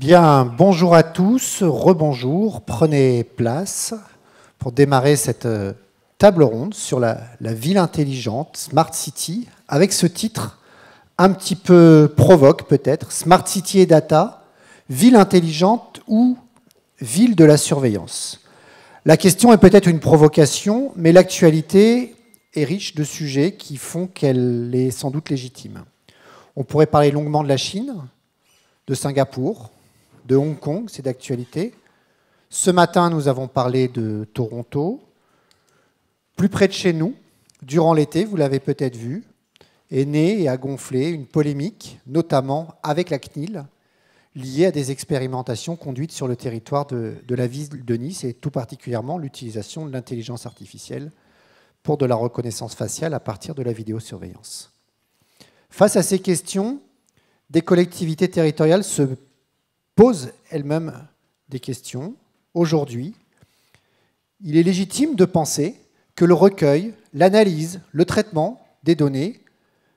Bien, bonjour à tous, rebonjour, prenez place pour démarrer cette table ronde sur la ville intelligente, Smart City, avec ce titre un petit peu provoque peut-être, Smart City et Data, ville intelligente ou ville de la surveillance. La question est peut-être une provocation, mais l'actualité est riche de sujets qui font qu'elle est sans doute légitime. On pourrait parler longuement de la Chine, de Singapour, de Hong Kong, c'est d'actualité. Ce matin, nous avons parlé de Toronto. Plus près de chez nous, durant l'été, vous l'avez peut-être vu, est née et a gonflé une polémique, notamment avec la CNIL, liée à des expérimentations conduites sur le territoire de la ville de Nice, et tout particulièrement l'utilisation de l'intelligence artificielle pour de la reconnaissance faciale à partir de la vidéosurveillance. Face à ces questions, des collectivités territoriales se posent elles-mêmes des questions. Aujourd'hui, il est légitime de penser que le recueil, l'analyse, le traitement des données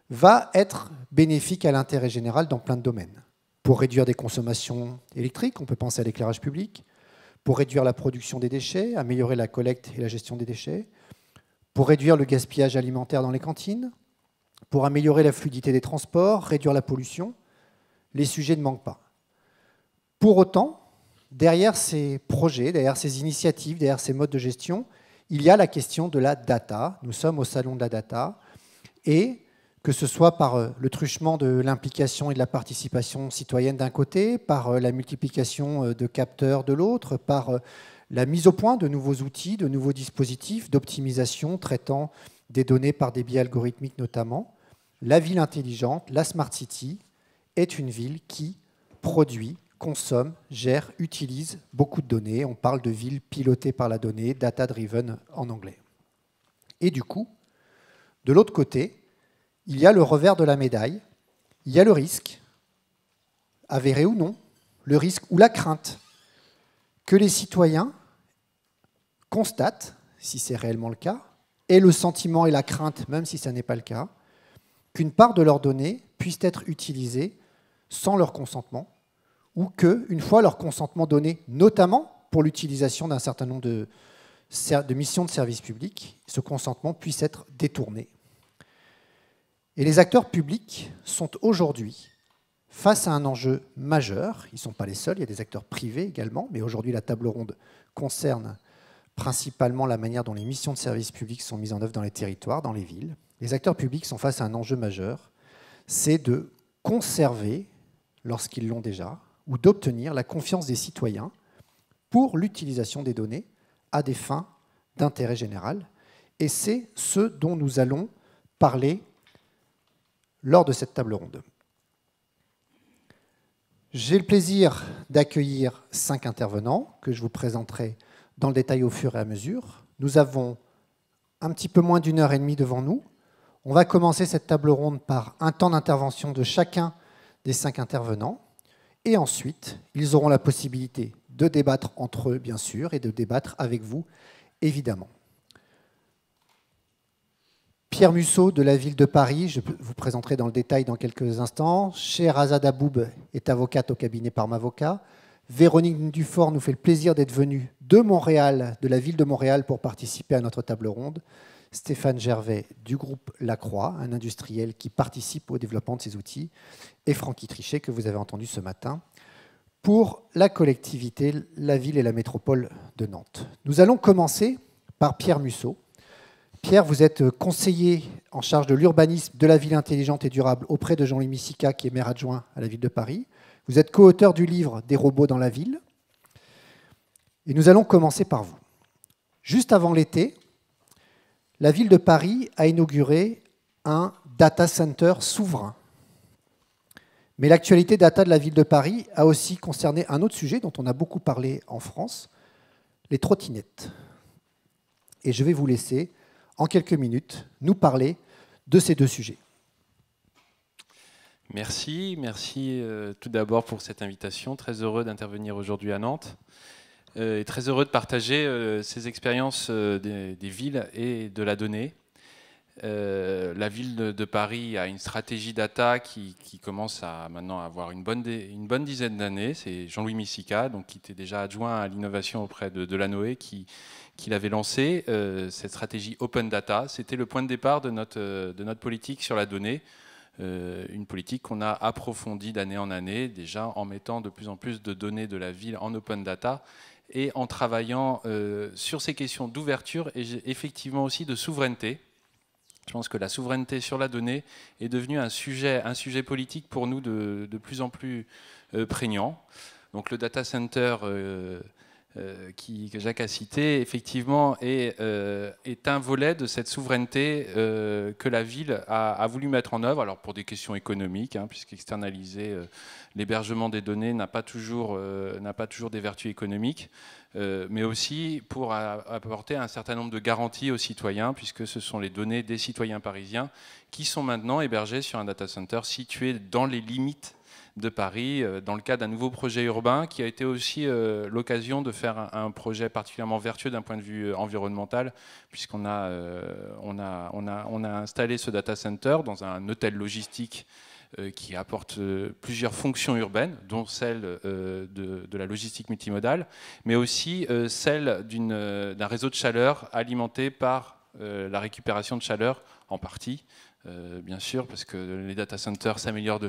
va être bénéfique à l'intérêt général dans plein de domaines. Pour réduire des consommations électriques, on peut penser à l'éclairage public, pour réduire la production des déchets, améliorer la collecte et la gestion des déchets, pour réduire le gaspillage alimentaire dans les cantines, pour améliorer la fluidité des transports, réduire la pollution. Les sujets ne manquent pas. Pour autant, derrière ces projets, derrière ces initiatives, derrière ces modes de gestion, il y a la question de la data. Nous sommes au salon de la data, et que ce soit par le truchement de l'implication et de la participation citoyenne d'un côté, par la multiplication de capteurs de l'autre, par la mise au point de nouveaux outils, de nouveaux dispositifs d'optimisation traitant des données par des biais algorithmiques notamment, la ville intelligente, la Smart City, est une ville qui produit, consomme, gère, utilise beaucoup de données. On parle de ville pilotée par la donnée, data-driven en anglais. Et du coup, de l'autre côté, il y a le revers de la médaille, il y a le risque, avéré ou non, le risque ou la crainte que les citoyens constatent, si c'est réellement le cas, et le sentiment et la crainte, même si ça n'est pas le cas, qu'une part de leurs données puisse être utilisée sans leur consentement, ou qu'une fois leur consentement donné, notamment pour l'utilisation d'un certain nombre de missions de service public, ce consentement puisse être détourné. Et les acteurs publics sont aujourd'hui face à un enjeu majeur. Ils ne sont pas les seuls, il y a des acteurs privés également, mais aujourd'hui la table ronde concerne principalement la manière dont les missions de service public sont mises en œuvre dans les territoires, dans les villes. Les acteurs publics sont face à un enjeu majeur, c'est de conserver, lorsqu'ils l'ont déjà, ou d'obtenir la confiance des citoyens pour l'utilisation des données à des fins d'intérêt général. Et c'est ce dont nous allons parler lors de cette table ronde. J'ai le plaisir d'accueillir 5 intervenants que je vous présenterai dans le détail au fur et à mesure. Nous avons un petit peu moins d'1 heure et demie devant nous. On va commencer cette table ronde par un temps d'intervention de chacun des 5 intervenants. Et ensuite, ils auront la possibilité de débattre entre eux, bien sûr, et de débattre avec vous, évidemment. Pierre Musso de la ville de Paris, je vous présenterai dans le détail dans quelques instants. Sherazade Aboub est avocate au cabinet Parmavocat. Véronique Dufort nous fait le plaisir d'être venue de Montréal, de la ville de Montréal, pour participer à notre table ronde. Stéphane Gervais du groupe Lacroix, un industriel qui participe au développement de ces outils, et Francky Trichet, que vous avez entendu ce matin, pour la collectivité, la ville et la métropole de Nantes. Nous allons commencer par Pierre Musso. Pierre, vous êtes conseiller en charge de l'urbanisme de la ville intelligente et durable auprès de Jean-Louis Missica, qui est maire adjoint à la ville de Paris. Vous êtes co-auteur du livre « Des robots dans la ville ». Et nous allons commencer par vous. Juste avant l'été, la ville de Paris a inauguré un data center souverain. Mais l'actualité data de la ville de Paris a aussi concerné un autre sujet dont on a beaucoup parlé en France, les trottinettes. Et je vais vous laisser, en quelques minutes, nous parler de ces deux sujets. Merci tout d'abord pour cette invitation. Très heureux d'intervenir aujourd'hui à Nantes. Et très heureux de partager ces expériences des villes et de la donnée. La ville de Paris a une stratégie data qui commence à maintenant avoir une bonne dizaine d'années. C'est Jean-Louis Missica, donc, qui était déjà adjoint à l'innovation auprès de Delanoë, qui l'avait lancé. Cette stratégie Open Data, c'était le point de départ de notre politique sur la donnée. Une politique qu'on a approfondie d'année en année, déjà en mettant de plus en plus de données de la ville en Open Data et en travaillant sur ces questions d'ouverture et effectivement aussi de souveraineté. Je pense que la souveraineté sur la donnée est devenue un sujet politique pour nous de plus en plus prégnant. Donc le data center que Jacques a cité, effectivement, est un volet de cette souveraineté que la ville a voulu mettre en œuvre, alors pour des questions économiques, puisqu'externaliser l'hébergement des données n'a pas toujours des vertus économiques, mais aussi pour apporter un certain nombre de garanties aux citoyens, puisque ce sont les données des citoyens parisiens qui sont maintenant hébergées sur un data center situé dans les limites de Paris, dans le cadre d'un nouveau projet urbain qui a été aussi l'occasion de faire un projet particulièrement vertueux d'un point de vue environnemental, puisqu'on a installé ce data center dans un hôtel logistique qui apporte plusieurs fonctions urbaines, dont celle de la logistique multimodale, mais aussi celle d'un réseau de chaleur alimenté par la récupération de chaleur en partie, bien sûr, parce que les data centers s'améliorent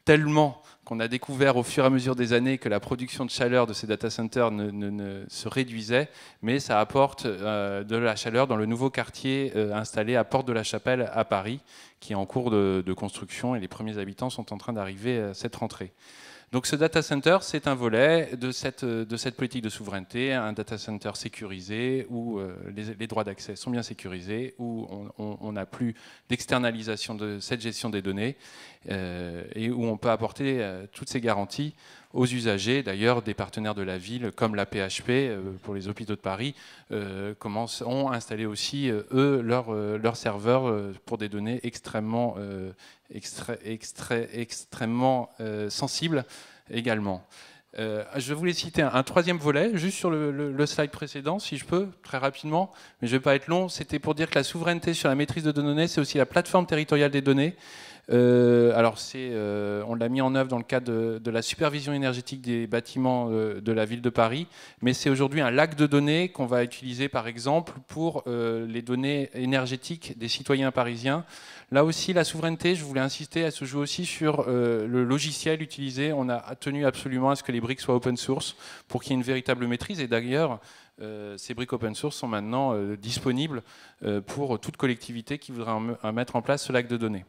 tellement qu'on a découvert au fur et à mesure des années que la production de chaleur de ces data centers ne se réduisait, mais ça apporte de la chaleur dans le nouveau quartier installé à Porte de la Chapelle à Paris, qui est en cours de construction et les premiers habitants sont en train d'arriver à cette rentrée. Donc ce data center, c'est un volet de cette politique de souveraineté, un data center sécurisé où les droits d'accès sont bien sécurisés, où on n'a plus d'externalisation de cette gestion des données et où on peut apporter toutes ces garanties aux usagers. D'ailleurs, des partenaires de la ville, comme la PHP pour les hôpitaux de Paris, ont installé aussi, eux, leurs serveurs pour des données extrêmement sensibles également. Je voulais citer un troisième volet, juste sur le slide précédent, si je peux, très rapidement, mais je ne vais pas être long. C'était pour dire que la souveraineté sur la maîtrise de données, c'est aussi la plateforme territoriale des données. Alors on l'a mis en œuvre dans le cadre de la supervision énergétique des bâtiments de la ville de Paris, mais c'est aujourd'hui un lac de données qu'on va utiliser par exemple pour les données énergétiques des citoyens parisiens. Là aussi, la souveraineté, je voulais insister, elle se joue aussi sur le logiciel utilisé. On a tenu absolument à ce que les briques soient open source pour qu'il y ait une véritable maîtrise. Et d'ailleurs, ces briques open source sont maintenant disponibles pour toute collectivité qui voudrait mettre en place ce lac de données.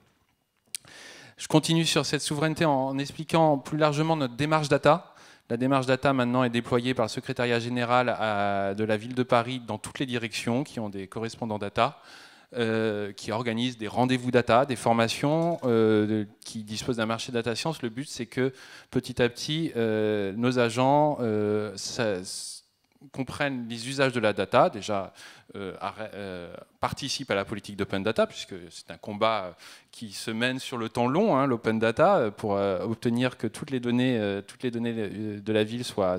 Je continue sur cette souveraineté en expliquant plus largement notre démarche data. La démarche data maintenant est déployée par le secrétariat général de la ville de Paris dans toutes les directions qui ont des correspondants data, qui organisent des rendez-vous data, des formations, qui disposent d'un marché data science. Le but, c'est que petit à petit, nos agents comprennent les usages de la data, déjà participent à la politique d'open data, puisque c'est un combat qui se mène sur le temps long, l'open data, pour obtenir que toutes les données de la ville soient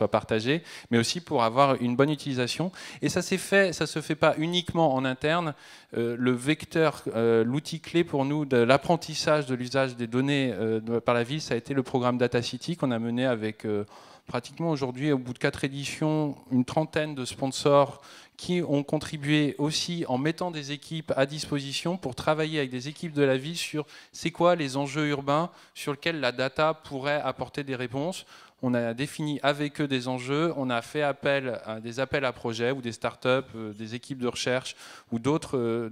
partagées, mais aussi pour avoir une bonne utilisation. Et ça se fait pas uniquement en interne. Le vecteur, l'outil clé pour nous de l'apprentissage de l'usage des données par la ville, ça a été le programme Data City qu'on a mené avec pratiquement aujourd'hui, au bout de 4 éditions, une trentaine de sponsors qui ont contribué aussi en mettant des équipes à disposition pour travailler avec des équipes de la ville sur c'est quoi les enjeux urbains sur lesquels la data pourrait apporter des réponses. On a défini avec eux des enjeux, on a fait appel à des appels à projets où des startups, des équipes de recherche ou d'autres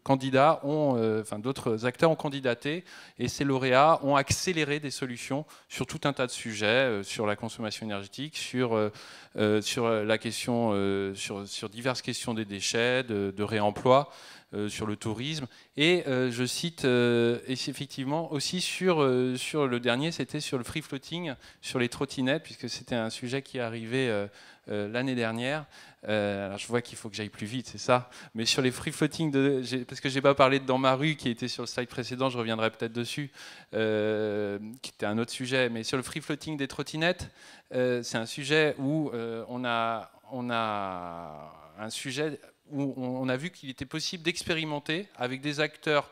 candidats d'autres acteurs ont candidaté et ces lauréats ont accéléré des solutions sur tout un tas de sujets, sur la consommation énergétique, sur la question, sur diverses questions des déchets, de réemploi. Sur le tourisme et je cite effectivement aussi sur le dernier, c'était sur le free floating, sur les trottinettes, puisque c'était un sujet qui est arrivé l'année dernière. Alors je vois qu'il faut que j'aille plus vite, c'est ça, mais sur les free floating, parce que j'ai pas parlé de Dans ma rue qui était sur le slide précédent, je reviendrai peut-être dessus, qui était un autre sujet, mais sur le free floating des trottinettes, c'est un sujet où on a un sujet où on a vu qu'il était possible d'expérimenter avec des acteurs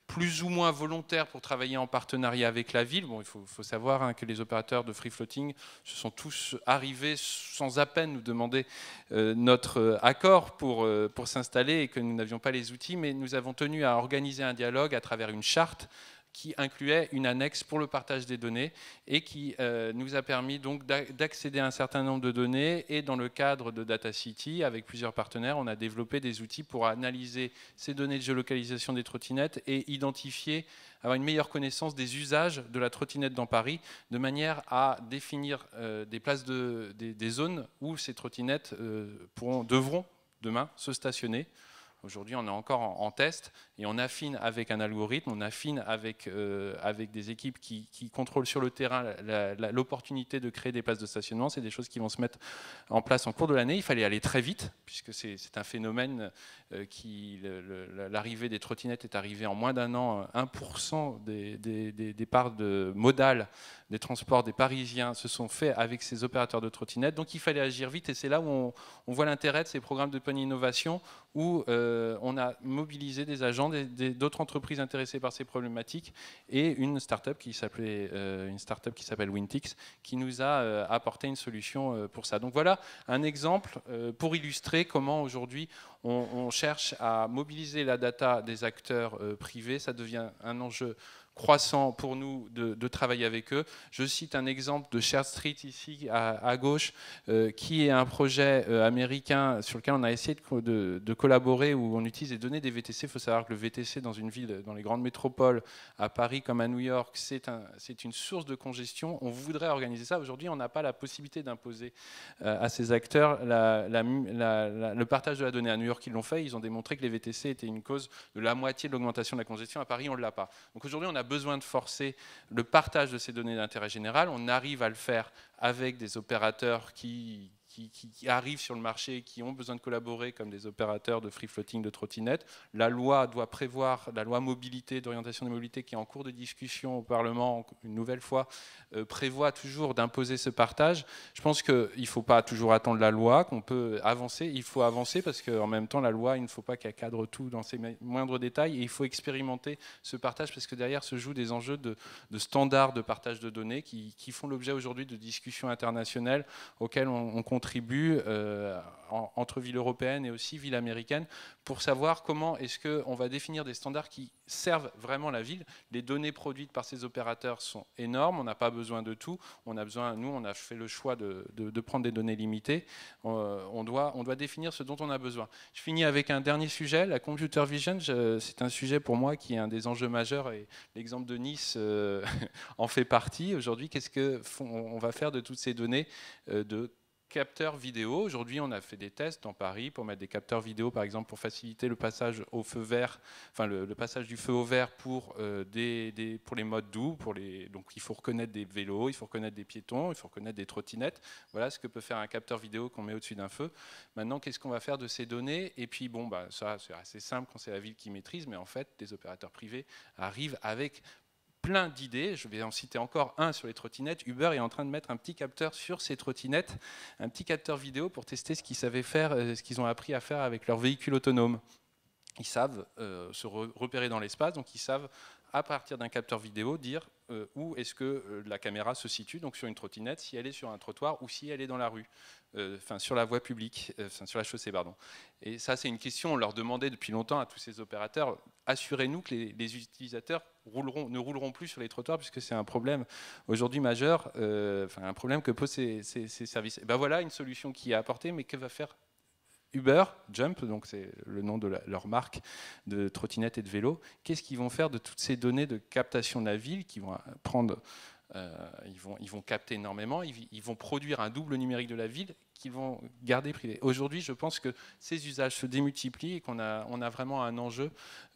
plus ou moins volontaires pour travailler en partenariat avec la ville. Bon, il faut savoir hein, que les opérateurs de free floating se sont tous arrivés sans à peine nous demander notre accord pour s'installer et que nous n'avions pas les outils, mais nous avons tenu à organiser un dialogue à travers une charte qui incluait une annexe pour le partage des données et qui nous a permis donc d'accéder à un certain nombre de données. Et dans le cadre de Data City, avec plusieurs partenaires, on a développé des outils pour analyser ces données de géolocalisation des trottinettes et identifier, avoir une meilleure connaissance des usages de la trottinette dans Paris, de manière à définir des places des zones où ces trottinettes devront demain se stationner. Aujourd'hui, on est encore en test et on affine avec un algorithme, on affine avec des équipes qui contrôlent sur le terrain l'opportunité de créer des places de stationnement. C'est des choses qui vont se mettre en place en cours de l'année. Il fallait aller très vite, puisque c'est un phénomène l'arrivée des trottinettes est arrivée en moins d'un an. 1% des parts modales des transports des Parisiens se sont faits avec ces opérateurs de trottinettes. Donc il fallait agir vite et c'est là où on voit l'intérêt de ces programmes de pôle innovation où on a mobilisé des agents, d'autres entreprises intéressées par ces problématiques et une start-up qui s'appelle Wintix qui nous a apporté une solution pour ça. Donc voilà un exemple pour illustrer comment aujourd'hui on cherche à mobiliser la data des acteurs privés. Ça devient un enjeu croissant pour nous de travailler avec eux. Je cite un exemple de Shared Street ici à gauche, qui est un projet américain sur lequel on a essayé de collaborer, où on utilise les données des VTC. Il faut savoir que le VTC dans une ville, dans les grandes métropoles, à Paris comme à New York, c'est une source de congestion. On voudrait organiser ça. Aujourd'hui, on n'a pas la possibilité d'imposer à ces acteurs le partage de la donnée. À New York, ils l'ont fait. Ils ont démontré que les VTC étaient une cause de la moitié de l'augmentation de la congestion. À Paris, on ne l'a pas. Donc aujourd'hui, on a besoin de forcer le partage de ces données d'intérêt général. On arrive à le faire avec des opérateurs qui arrivent sur le marché et qui ont besoin de collaborer comme des opérateurs de free floating de trottinettes. La loi doit prévoir, la loi mobilité, d'orientation des mobilités qui est en cours de discussion au Parlement, une nouvelle fois, prévoit toujours d'imposer ce partage. Je pense qu'il ne faut pas toujours attendre la loi, qu'on peut avancer. Il faut avancer parce qu'en même temps, la loi, il ne faut pas qu'elle cadre tout dans ses moindres détails et il faut expérimenter ce partage parce que derrière se jouent des enjeux de standards de partage de données qui font l'objet aujourd'hui de discussions internationales auxquelles on contribue entre villes européennes et aussi villes américaines pour savoir comment est-ce qu'on va définir des standards qui servent vraiment la ville. Les données produites par ces opérateurs sont énormes, on n'a pas besoin de tout, nous on a fait le choix de prendre des données limitées, on doit définir ce dont on a besoin. Je finis avec un dernier sujet, la computer vision, c'est un sujet pour moi qui est un des enjeux majeurs et l'exemple de Nice en fait partie. Aujourd'hui, qu'est-ce qu'on va faire de toutes ces données de capteurs vidéo? Aujourd'hui, on a fait des tests dans Paris pour mettre des capteurs vidéo, par exemple, pour faciliter le passage au feu vert, enfin le passage du feu au vert pour les modes doux. Donc, il faut reconnaître des vélos, il faut reconnaître des piétons, il faut reconnaître des trottinettes. Voilà ce que peut faire un capteur vidéo qu'on met au-dessus d'un feu. Maintenant, qu'est-ce qu'on va faire de ces données? Et puis, bon, ça, c'est assez simple quand c'est la ville qui maîtrise, mais en fait, des opérateurs privés arrivent avec plein d'idées. Je vais en citer encore un sur les trottinettes. Uber est en train de mettre un petit capteur sur ces trottinettes, un petit capteur vidéo pour tester ce qu'ils savaient faire, ce qu'ils ont appris à faire avec leur véhicule autonome. Ils savent se repérer dans l'espace, donc ils savent à partir d'un capteur vidéo dire où est-ce que la caméra se situe, donc sur une trottinette, si elle est sur un trottoir ou si elle est dans la rue, sur la voie publique, sur la chaussée, pardon. Et ça, c'est une question, on leur demandait depuis longtemps à tous ces opérateurs, assurez-nous que les utilisateurs ne rouleront plus sur les trottoirs, puisque c'est un problème aujourd'hui majeur, un problème que posent ces services. Et ben voilà une solution qui est apportée, mais que va faire Uber, Jump, donc c'est le nom de leur marque de trottinettes et de vélos. Qu'est-ce qu'ils vont faire de toutes ces données de captation de la ville qui vont prendre, ils vont capter énormément, ils vont produire un double numérique de la ville qu'ils vont garder privé. Aujourd'hui, je pense que ces usages se démultiplient et qu'on a vraiment un enjeu,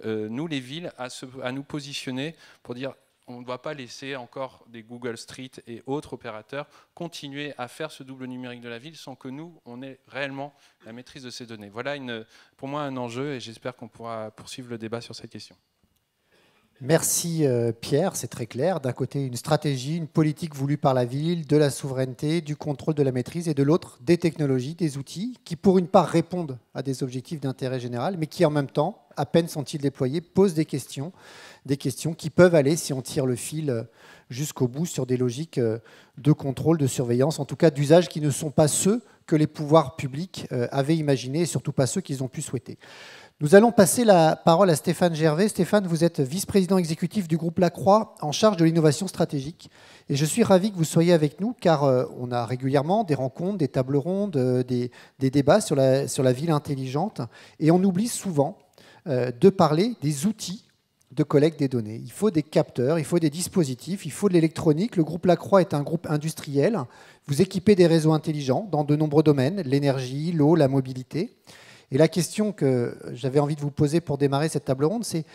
nous les villes, à nous positionner pour dire on ne doit pas laisser encore des Google Street et autres opérateurs continuer à faire ce double numérique de la ville sans que nous, on ait réellement la maîtrise de ces données. Voilà pour moi un enjeu et j'espère qu'on pourra poursuivre le débat sur cette question. Merci Pierre, c'est très clair. D'un côté, une stratégie, une politique voulue par la ville, de la souveraineté, du contrôle, de la maîtrise, et de l'autre, des technologies, des outils qui, pour une part, répondent à des objectifs d'intérêt général, mais qui, en même temps, à peine sont-ils déployés, posent des questions qui peuvent aller, si on tire le fil jusqu'au bout, sur des logiques de contrôle, de surveillance, en tout cas d'usage qui ne sont pas ceux que les pouvoirs publics avaient imaginés, et surtout pas ceux qu'ils ont pu souhaiter. Nous allons passer la parole à Stéphane Gervais. Stéphane, vous êtes vice-président exécutif du groupe Lacroix en charge de l'innovation stratégique. Et je suis ravi que vous soyez avec nous car on a régulièrement des rencontres, des tables rondes, des débats sur la ville intelligente. Et on oublie souvent de parler des outils de collecte des données. Il faut des capteurs, il faut des dispositifs, il faut de l'électronique. Le groupe Lacroix est un groupe industriel. Vous équipez des réseaux intelligents dans de nombreux domaines, l'énergie, l'eau, la mobilité. Et la question que j'avais envie de vous poser pour démarrer cette table ronde, c'est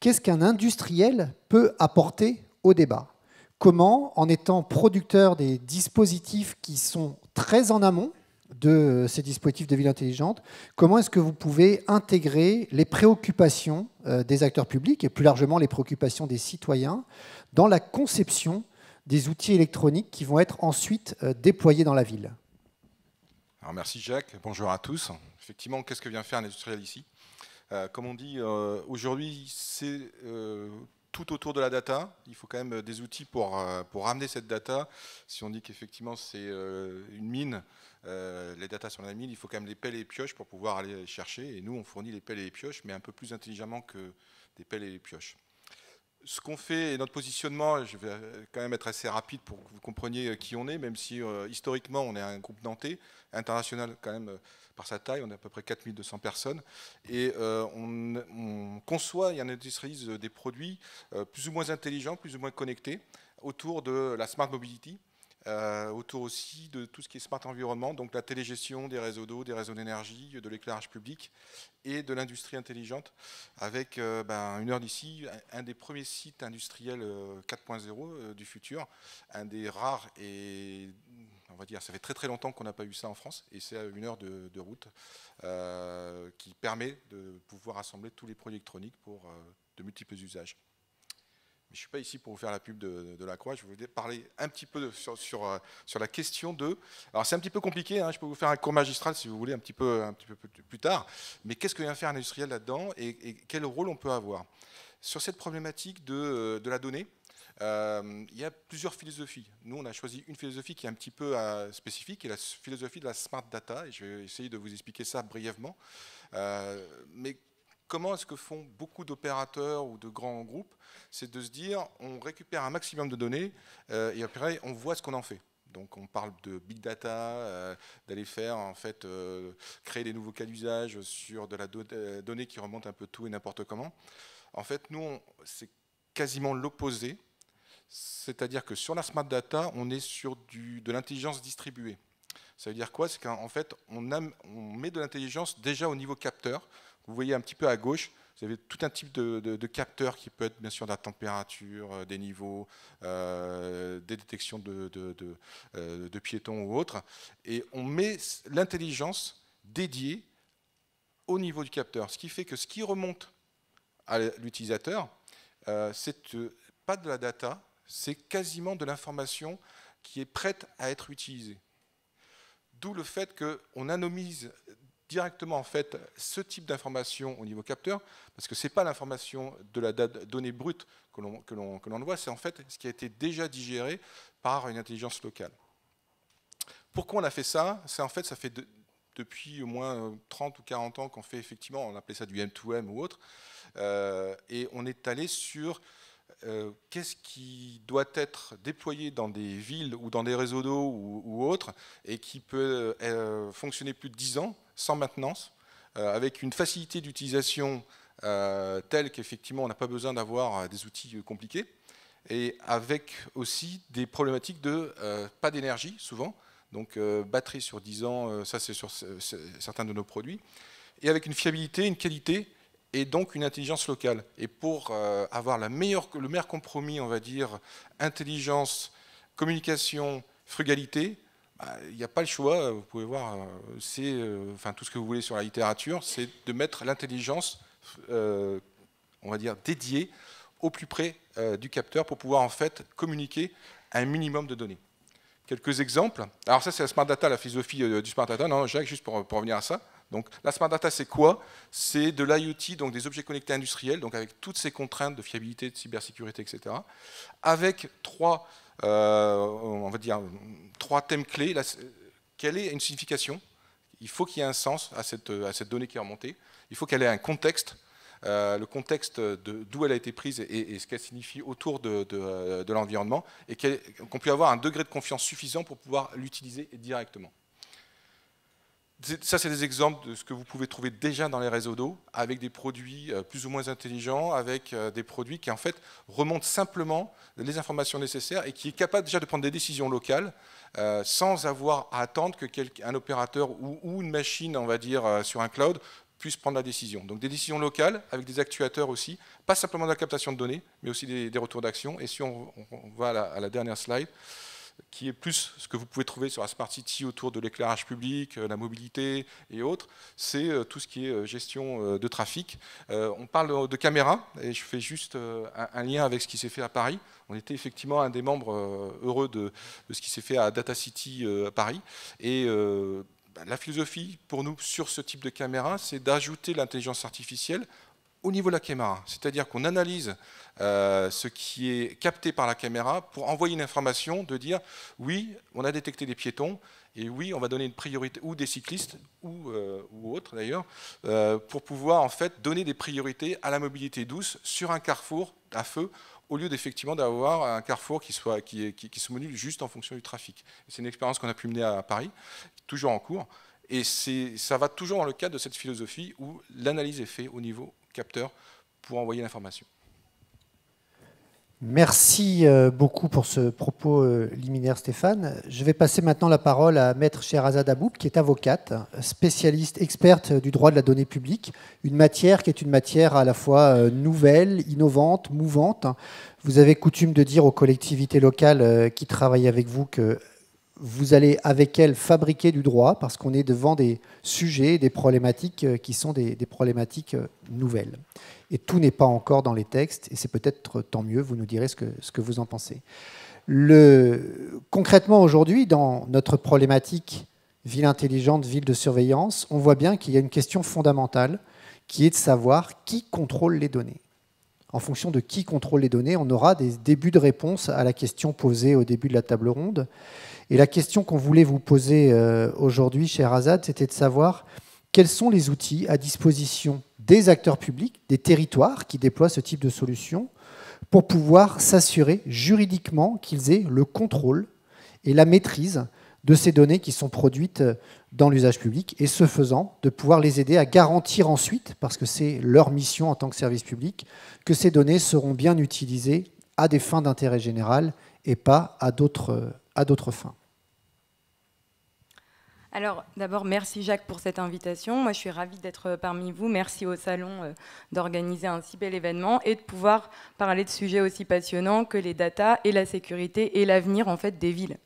qu'est-ce qu'un industriel peut apporter au débat? Comment, en étant producteur des dispositifs qui sont très en amont de ces dispositifs de ville intelligente, comment est-ce que vous pouvez intégrer les préoccupations des acteurs publics et plus largement les préoccupations des citoyens dans la conception des outils électroniques qui vont être ensuite déployés dans la ville? Alors merci Jacques, bonjour à tous. Effectivement, qu'est-ce que vient faire un industriel ici? Comme on dit, aujourd'hui, c'est tout autour de la data. Il faut quand même des outils pour ramener cette data. Si on dit qu'effectivement c'est une mine, les data sur la mine, il faut quand même les pelles et les pioches pour pouvoir aller les chercher. Et nous, on fournit les pelles et les pioches, mais un peu plus intelligemment que des pelles et les pioches. Ce qu'on fait et notre positionnement, je vais quand même être assez rapide pour que vous compreniez qui on est, même si historiquement on est un groupe nantais, international quand même par sa taille, on est à peu près 4200 personnes, et on conçoit et on industrialise des produits plus ou moins intelligents, plus ou moins connectés, autour de la smart mobility, autour aussi de tout ce qui est smart environnement, donc la télégestion des réseaux d'eau, des réseaux d'énergie, de l'éclairage public et de l'industrie intelligente, avec une heure d'ici, un des premiers sites industriels 4.0 du futur, un des rares, et on va dire, ça fait très très longtemps qu'on n'a pas eu ça en France, et c'est à une heure de route, qui permet de pouvoir assembler tous les produits électroniques pour de multiples usages. Je ne suis pas ici pour vous faire la pub de Lacroix, je vais vous parler un petit peu sur la question de... Alors c'est un petit peu compliqué, hein, je peux vous faire un cours magistral si vous voulez un petit peu plus tard, mais qu'est-ce que vient faire un industriel là-dedans et quel rôle on peut avoir? Sur cette problématique de la donnée, il y a plusieurs philosophies. Nous, on a choisi une philosophie qui est un petit peu spécifique, qui est la philosophie de la smart data, et je vais essayer de vous expliquer ça brièvement. Mais comment est-ce que font beaucoup d'opérateurs ou de grands groupes? C'est de se dire, on récupère un maximum de données et après, on voit ce qu'on en fait. Donc on parle de big data, d'aller faire en fait créer des nouveaux cas d'usage sur de la donnée qui remonte un peu tout et n'importe comment. En fait, nous, c'est quasiment l'opposé. C'est-à-dire que sur la smart data, on est sur de l'intelligence distribuée. Ça veut dire quoi? C'est qu'en fait, on met de l'intelligence déjà au niveau capteur. Vous voyez un petit peu à gauche, vous avez tout un type de capteurs qui peut être bien sûr de la température, des niveaux, des détections de piétons ou autres. Et on met l'intelligence dédiée au niveau du capteur. Ce qui fait que ce qui remonte à l'utilisateur, c'est pas de la data, c'est quasiment de l'information qui est prête à être utilisée. D'où le fait qu'on anonymise directement en fait ce type d'information au niveau capteur, parce que ce n'est pas l'information de la donnée brute que l'on voit, c'est en fait ce qui a été déjà digéré par une intelligence locale. Pourquoi on a fait ça? C'est en fait, ça fait depuis au moins 30 ou 40 ans qu'on fait effectivement, on appelait ça du M2M ou autre, et on est allé sur qu'est-ce qui doit être déployé dans des villes ou dans des réseaux d'eau ou autres, et qui peut fonctionner plus de 10 ans sans maintenance, avec une facilité d'utilisation telle qu'effectivement on n'a pas besoin d'avoir des outils compliqués, et avec aussi des problématiques de pas d'énergie souvent, donc batterie sur 10 ans, ça c'est sur certains de nos produits, et avec une fiabilité, une qualité, et donc une intelligence locale. Et pour avoir le meilleur compromis, on va dire, intelligence, communication, frugalité, il n'y a pas le choix, vous pouvez voir, c'est enfin, tout ce que vous voulez sur la littérature, c'est de mettre l'intelligence, on va dire, dédiée au plus près du capteur pour pouvoir en fait communiquer un minimum de données. Quelques exemples. Alors ça, c'est la Smart Data, la philosophie du Smart Data. Non, Jacques, juste pour revenir à ça. Donc la Smart Data, c'est quoi? C'est de l'IoT, donc des objets connectés industriels, donc avec toutes ces contraintes de fiabilité, de cybersécurité, etc. Avec trois thèmes clés. Quelle est une signification? Il faut qu'il y ait un sens à cette donnée qui est remontée. Il faut qu'elle ait un contexte. Le contexte d'où elle a été prise et ce qu'elle signifie autour de l'environnement, et qu'on puisse avoir un degré de confiance suffisant pour pouvoir l'utiliser directement. Ça, c'est des exemples de ce que vous pouvez trouver déjà dans les réseaux d'eau, avec des produits plus ou moins intelligents, avec des produits qui en fait remontent simplement les informations nécessaires et qui est capable déjà de prendre des décisions locales sans avoir à attendre qu'un opérateur ou une machine, on va dire, sur un cloud, puisse prendre la décision. Donc des décisions locales, avec des actuateurs aussi, pas simplement de la captation de données, mais aussi des retours d'action. Et si on va à la dernière slide, qui est plus ce que vous pouvez trouver sur la Smart City autour de l'éclairage public, la mobilité et autres, c'est tout ce qui est gestion de trafic. On parle de caméras, et je fais juste un lien avec ce qui s'est fait à Paris. On était effectivement un des membres heureux de ce qui s'est fait à Data City à Paris. Et la philosophie pour nous sur ce type de caméra, c'est d'ajouter l'intelligence artificielle au niveau de la caméra. C'est-à-dire qu'on analyse ce qui est capté par la caméra pour envoyer une information de dire oui, on a détecté des piétons et oui, on va donner une priorité, ou des cyclistes ou autres d'ailleurs, pour pouvoir en fait donner des priorités à la mobilité douce sur un carrefour à feu, au lieu d'effectivement d'avoir un carrefour qui se module juste en fonction du trafic. C'est une expérience qu'on a pu mener à Paris, toujours en cours, et ça va toujours dans le cadre de cette philosophie où l'analyse est faite au niveau capteur pour envoyer l'information. Merci beaucoup pour ce propos liminaire, Stéphane. Je vais passer maintenant la parole à Maître Sherazade Aboub, qui est avocate, spécialiste, experte du droit de la donnée publique, une matière qui est une matière à la fois nouvelle, innovante, mouvante. Vous avez coutume de dire aux collectivités locales qui travaillent avec vous que vous allez avec elles fabriquer du droit, parce qu'on est devant des sujets, des problématiques qui sont des problématiques nouvelles. Et tout n'est pas encore dans les textes, et c'est peut-être tant mieux, vous nous direz ce que vous en pensez. Concrètement, aujourd'hui, dans notre problématique ville intelligente, ville de surveillance, on voit bien qu'il y a une question fondamentale, qui est de savoir qui contrôle les données. En fonction de qui contrôle les données, on aura des débuts de réponse à la question posée au début de la table ronde. Et la question qu'on voulait vous poser aujourd'hui, Sherazade, c'était de savoir quels sont les outils à disposition des acteurs publics, des territoires qui déploient ce type de solution, pour pouvoir s'assurer juridiquement qu'ils aient le contrôle et la maîtrise de ces données qui sont produites dans l'usage public, et ce faisant, de pouvoir les aider à garantir ensuite, parce que c'est leur mission en tant que service public, que ces données seront bien utilisées à des fins d'intérêt général et pas à d'autres fins. Alors, d'abord, merci Jacques pour cette invitation. Moi, je suis ravie d'être parmi vous. Merci au Salon d'organiser un si bel événement et de pouvoir parler de sujets aussi passionnants que les data et la sécurité et l'avenir en fait des villes.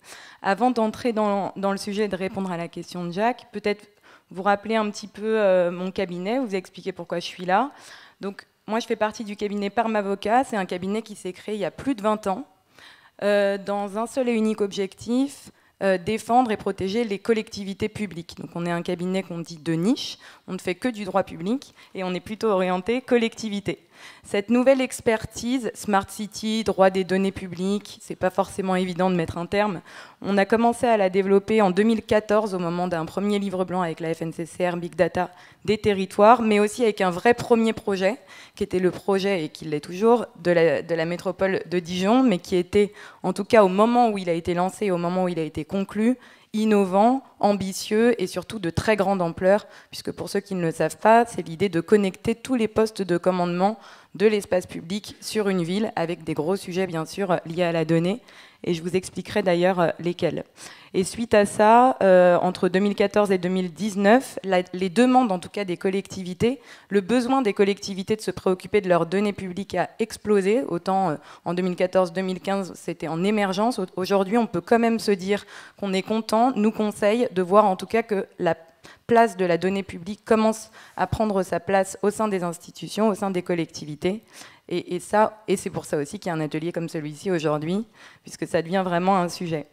Avant d'entrer dans le sujet et de répondre à la question de Jacques, peut-être vous rappeler un petit peu mon cabinet, vous expliquer pourquoi je suis là. Donc, moi, je fais partie du cabinet Parmavocat. C'est un cabinet qui s'est créé il y a plus de 20 ans dans un seul et unique objectif, défendre et protéger les collectivités publiques. Donc on est un cabinet qu'on dit de niche, on ne fait que du droit public et on est plutôt orienté collectivité. Cette nouvelle expertise, Smart City, droit des données publiques, c'est pas forcément évident de mettre un terme. On a commencé à la développer en 2014 au moment d'un premier livre blanc avec la FNCCR Big Data des territoires, mais aussi avec un vrai premier projet, qui était le projet, et qui l'est toujours, de la métropole de Dijon, mais qui était, en tout cas au moment où il a été lancé, au moment où il a été conclu, innovant, ambitieux et surtout de très grande ampleur, puisque pour ceux qui ne le savent pas, c'est l'idée de connecter tous les postes de commandement de l'espace public sur une ville, avec des gros sujets bien sûr liés à la donnée, et je vous expliquerai d'ailleurs lesquels. Et suite à ça, entre 2014 et 2019, les demandes en tout cas des collectivités, le besoin des collectivités de se préoccuper de leurs données publiques a explosé. Autant en 2014-2015, c'était en émergence. Aujourd'hui, on peut quand même se dire qu'on est content, nous conseille de voir en tout cas que la place de la donnée publique commence à prendre sa place au sein des institutions, au sein des collectivités. Et c'est pour ça aussi qu'il y a un atelier comme celui-ci aujourd'hui, puisque ça devient vraiment un sujet.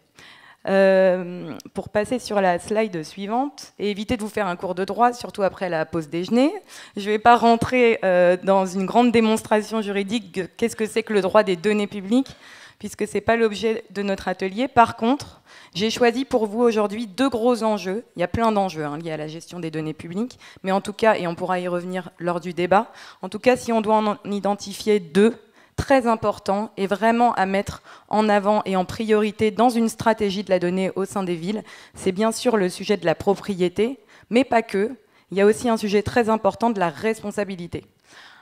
Pour passer sur la slide suivante, et éviter de vous faire un cours de droit, surtout après la pause déjeuner, je ne vais pas rentrer dans une grande démonstration juridique de qu'est-ce que c'est que le droit des données publiques, puisque ce n'est pas l'objet de notre atelier. Par contre, j'ai choisi pour vous aujourd'hui 2 gros enjeux. Il y a plein d'enjeux liés à la gestion des données publiques, mais en tout cas, et on pourra y revenir lors du débat, en tout cas, si on doit en identifier 2, très important et vraiment à mettre en avant et en priorité dans une stratégie de la donnée au sein des villes, c'est bien sûr le sujet de la propriété, mais pas que. Il y a aussi un sujet très important de la responsabilité.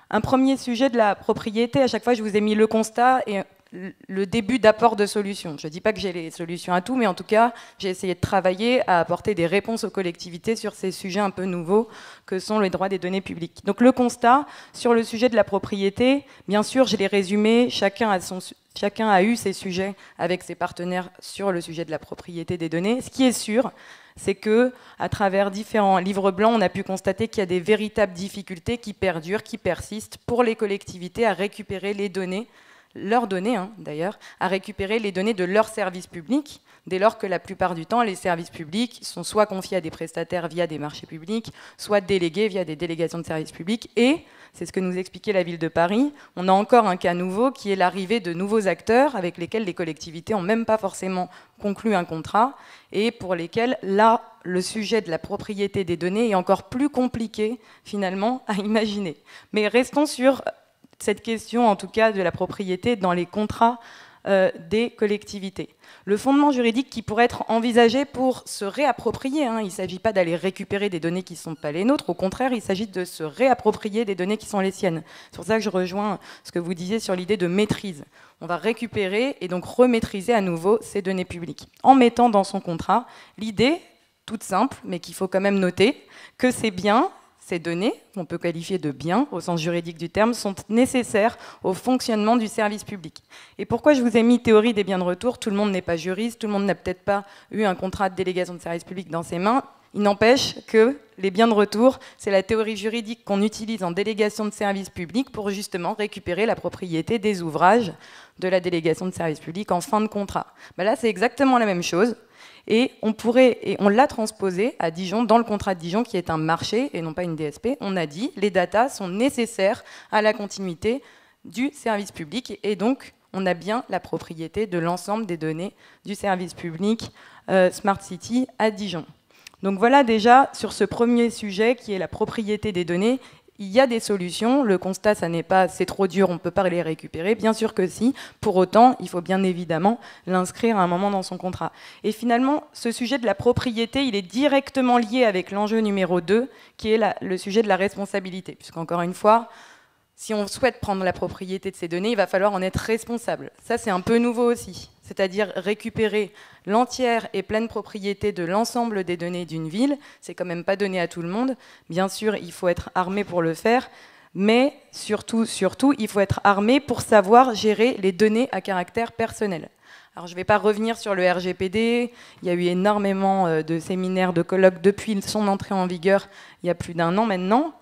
Un premier sujet de la propriété, à chaque fois je vous ai mis le constat et le début d'apport de solutions. Je ne dis pas que j'ai les solutions à tout, mais en tout cas, j'ai essayé de travailler à apporter des réponses aux collectivités sur ces sujets un peu nouveaux que sont les droits des données publiques. Donc le constat sur le sujet de la propriété, bien sûr, je l'ai résumé, chacun a eu ses sujets avec ses partenaires sur le sujet de la propriété des données. Ce qui est sûr, c'est que, à travers différents livres blancs, on a pu constater qu'il y a des véritables difficultés qui perdurent, qui persistent pour les collectivités à récupérer les données, leurs données d'ailleurs, à récupérer les données de leurs services publics, dès lors que la plupart du temps, les services publics sont soit confiés à des prestataires via des marchés publics, soit délégués via des délégations de services publics. Et, c'est ce que nous expliquait la ville de Paris, on a encore un cas nouveau qui est l'arrivée de nouveaux acteurs avec lesquels les collectivités n'ont même pas forcément conclu un contrat et pour lesquels, là, le sujet de la propriété des données est encore plus compliqué, finalement, à imaginer. Mais restons sur cette question, en tout cas, de la propriété dans les contrats des collectivités. Le fondement juridique qui pourrait être envisagé pour se réapproprier, il ne s'agit pas d'aller récupérer des données qui ne sont pas les nôtres, au contraire, il s'agit de se réapproprier des données qui sont les siennes. C'est pour ça que je rejoins ce que vous disiez sur l'idée de maîtrise. On va récupérer et donc remaîtriser à nouveau ces données publiques, en mettant dans son contrat l'idée, toute simple, mais qu'il faut quand même noter, que c'est bien. Ces données, qu'on peut qualifier de biens au sens juridique du terme, sont nécessaires au fonctionnement du service public. Et pourquoi je vous ai mis théorie des biens de retour? Tout le monde n'est pas juriste, tout le monde n'a peut-être pas eu un contrat de délégation de service public dans ses mains. Il n'empêche que les biens de retour, c'est la théorie juridique qu'on utilise en délégation de service public pour justement récupérer la propriété des ouvrages de la délégation de service public en fin de contrat. Là, c'est exactement la même chose. Et on l'a transposé à Dijon, dans le contrat de Dijon, qui est un marché et non pas une DSP. On a dit les datas sont nécessaires à la continuité du service public et donc on a bien la propriété de l'ensemble des données du service public Smart City à Dijon. Donc voilà déjà sur ce premier sujet qui est la propriété des données. Il y a des solutions, le constat, ça n'est pas c'est trop dur, on ne peut pas les récupérer, bien sûr que si. Pour autant, il faut bien évidemment l'inscrire à un moment dans son contrat. Et finalement, ce sujet de la propriété, il est directement lié avec l'enjeu numéro 2, qui est le sujet de la responsabilité. Puisqu'encore une fois, si on souhaite prendre la propriété de ces données, il va falloir en être responsable. Ça, c'est un peu nouveau aussi. C'est-à-dire récupérer l'entière et pleine propriété de l'ensemble des données d'une ville. C'est quand même pas donné à tout le monde. Bien sûr, il faut être armé pour le faire, mais surtout, il faut être armé pour savoir gérer les données à caractère personnel. Alors, je ne vais pas revenir sur le RGPD. Il y a eu énormément de séminaires, de colloques depuis son entrée en vigueur il y a plus d'1 an maintenant.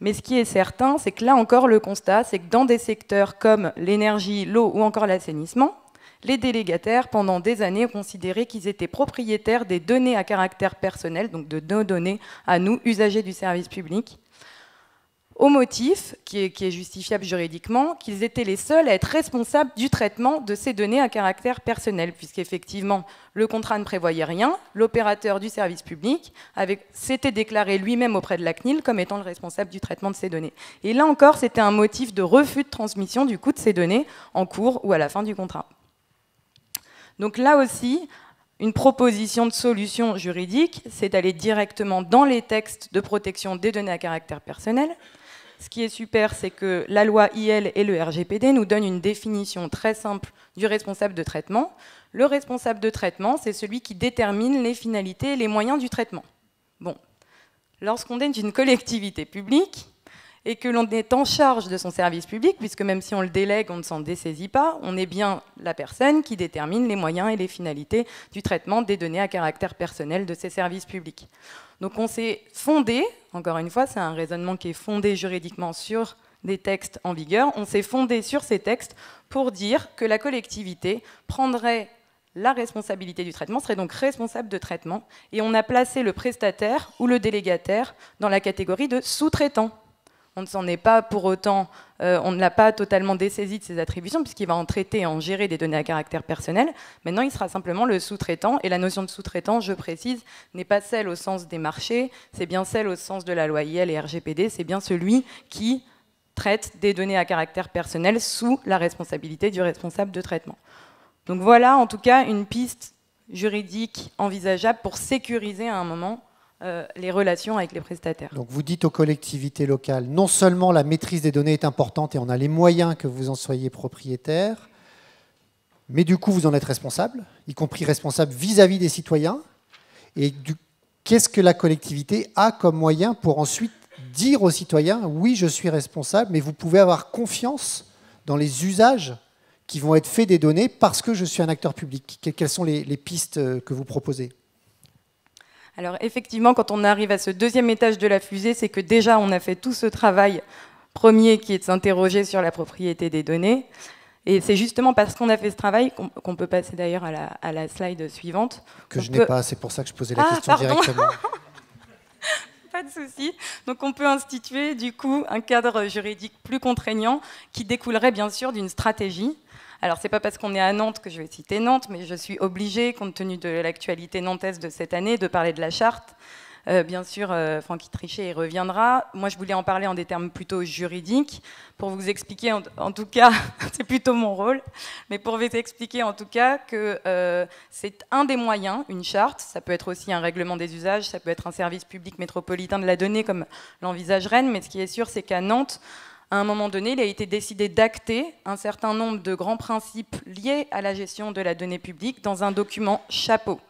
Mais ce qui est certain, c'est que là encore, le constat, c'est que dans des secteurs comme l'énergie, l'eau ou encore l'assainissement, les délégataires, pendant des années, ont considéré qu'ils étaient propriétaires des données à caractère personnel, donc de nos données à nous, usagers du service public, au motif, qui est justifiable juridiquement, qu'ils étaient les seuls à être responsables du traitement de ces données à caractère personnel, puisqu'effectivement, le contrat ne prévoyait rien, l'opérateur du service public s'était déclaré lui-même auprès de la CNIL comme étant le responsable du traitement de ces données. Et là encore, c'était un motif de refus de transmission du coût de ces données en cours ou à la fin du contrat. Donc là aussi, une proposition de solution juridique, c'est d'aller directement dans les textes de protection des données à caractère personnel. Ce qui est super, c'est que la loi IL et le RGPD nous donnent une définition très simple du responsable de traitement. Le responsable de traitement, c'est celui qui détermine les finalités et les moyens du traitement. Bon, lorsqu'on est une collectivité publique et que l'on est en charge de son service public, puisque même si on le délègue, on ne s'en dessaisit pas, on est bien la personne qui détermine les moyens et les finalités du traitement des données à caractère personnel de ces services publics. Donc on s'est fondé, encore une fois, c'est un raisonnement qui est fondé juridiquement sur des textes en vigueur. On s'est fondé sur ces textes pour dire que la collectivité prendrait la responsabilité du traitement, serait donc responsable de traitement, et on a placé le prestataire ou le délégataire dans la catégorie de sous-traitant. On ne s'en est pas pour autant, on ne l'a pas totalement dessaisi de ses attributions, puisqu'il va en traiter et en gérer des données à caractère personnel. Maintenant, il sera simplement le sous-traitant, et la notion de sous-traitant, je précise, n'est pas celle au sens des marchés, c'est bien celle au sens de la loi IL et RGPD, c'est bien celui qui traite des données à caractère personnel sous la responsabilité du responsable de traitement. Donc voilà, en tout cas, une piste juridique envisageable pour sécuriser à un moment les relations avec les prestataires. Donc vous dites aux collectivités locales, non seulement la maîtrise des données est importante et on a les moyens que vous en soyez propriétaire, mais du coup vous en êtes responsable, y compris responsable vis-à-vis des citoyens. Et qu'est-ce que la collectivité a comme moyen pour ensuite dire aux citoyens, oui, je suis responsable, mais vous pouvez avoir confiance dans les usages qui vont être faits des données parce que je suis un acteur public. Quelles sont les pistes que vous proposez ? Alors effectivement, quand on arrive à ce deuxième étage de la fusée, c'est que déjà on a fait tout ce travail premier qui est de s'interroger sur la propriété des données. Et c'est justement parce qu'on a fait ce travail, qu'on peut passer d'ailleurs à la slide suivante. Que je n'ai pas, c'est pour ça que je posais la question directement. Pas de souci. Donc on peut instituer du coup un cadre juridique plus contraignant qui découlerait bien sûr d'une stratégie. Alors c'est pas parce qu'on est à Nantes que je vais citer Nantes, mais je suis obligée, compte tenu de l'actualité nantaise de cette année, de parler de la charte. Bien sûr, Francky Trichet y reviendra. Moi, je voulais en parler en des termes plutôt juridiques, pour vous expliquer, en tout cas, c'est plutôt mon rôle, mais pour vous expliquer en tout cas que c'est un des moyens, une charte, ça peut être aussi un règlement des usages, ça peut être un service public métropolitain de la donnée, comme l'envisage Rennes, mais ce qui est sûr, c'est qu'à Nantes, à un moment donné, il a été décidé d'acter un certain nombre de grands principes liés à la gestion de la donnée publique dans un document chapeau.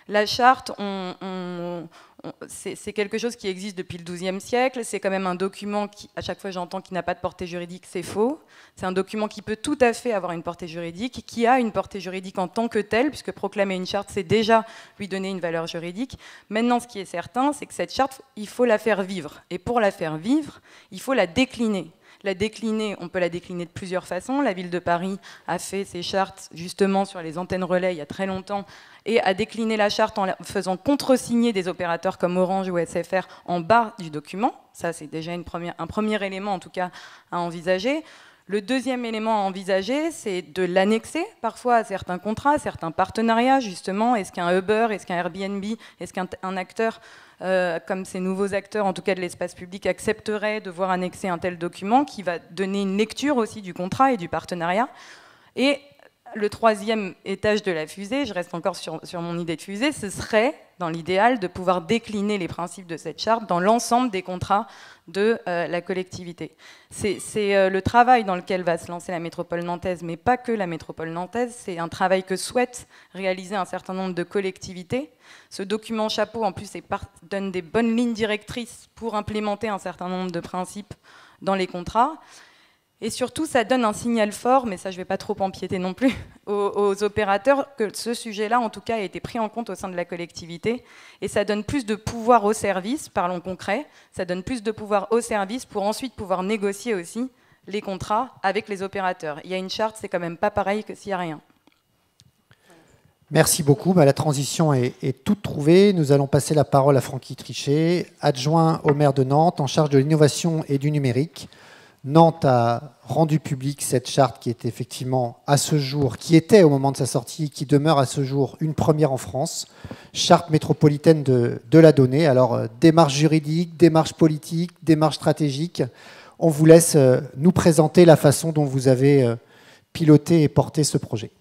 La charte, c'est quelque chose qui existe depuis le XIIe siècle. C'est quand même un document qui, à chaque fois j'entends qu'il n'a pas de portée juridique, c'est faux. C'est un document qui peut tout à fait avoir une portée juridique, qui a une portée juridique en tant que telle, puisque proclamer une charte, c'est déjà lui donner une valeur juridique. Maintenant, ce qui est certain, c'est que cette charte, il faut la faire vivre. Et pour la faire vivre, il faut la décliner. La décliner, on peut la décliner de plusieurs façons. La ville de Paris a fait ses chartes justement sur les antennes relais il y a très longtemps et a décliné la charte en faisant contresigner des opérateurs comme Orange ou SFR en bas du document. Ça, c'est déjà un premier élément en tout cas à envisager. Le deuxième élément à envisager, c'est de l'annexer parfois à certains contrats, à certains partenariats justement. Est-ce qu'un Uber, est-ce qu'un Airbnb, est-ce qu'un acteur comme ces nouveaux acteurs, en tout cas de l'espace public, accepteraient de voir annexer un tel document qui va donner une lecture aussi du contrat et du partenariat. Et le troisième étage de la fusée, je reste encore sur mon idée de fusée, ce serait, dans l'idéal, de pouvoir décliner les principes de cette charte dans l'ensemble des contrats de la collectivité. C'est le travail dans lequel va se lancer la métropole nantaise, mais pas que la métropole nantaise, c'est un travail que souhaitent réaliser un certain nombre de collectivités. Ce document chapeau, en plus, donne des bonnes lignes directrices pour implémenter un certain nombre de principes dans les contrats. Et surtout, ça donne un signal fort, mais ça, je ne vais pas trop empiéter non plus, aux opérateurs, que ce sujet-là, en tout cas, a été pris en compte au sein de la collectivité. Et ça donne plus de pouvoir au service, parlons concret, ça donne plus de pouvoir au service pour ensuite pouvoir négocier aussi les contrats avec les opérateurs. Il y a une charte, c'est quand même pas pareil que s'il n'y a rien. Merci beaucoup. La transition est toute trouvée. Nous allons passer la parole à Francky Trichet, adjoint au maire de Nantes, en charge de l'innovation et du numérique. Nantes a rendu public cette charte qui est effectivement à ce jour, qui était au moment de sa sortie, qui demeure à ce jour une première en France, charte métropolitaine de la donnée. Alors, démarche juridique, démarche politique, démarche stratégique. On vous laisse nous présenter la façon dont vous avez piloté et porté ce projet.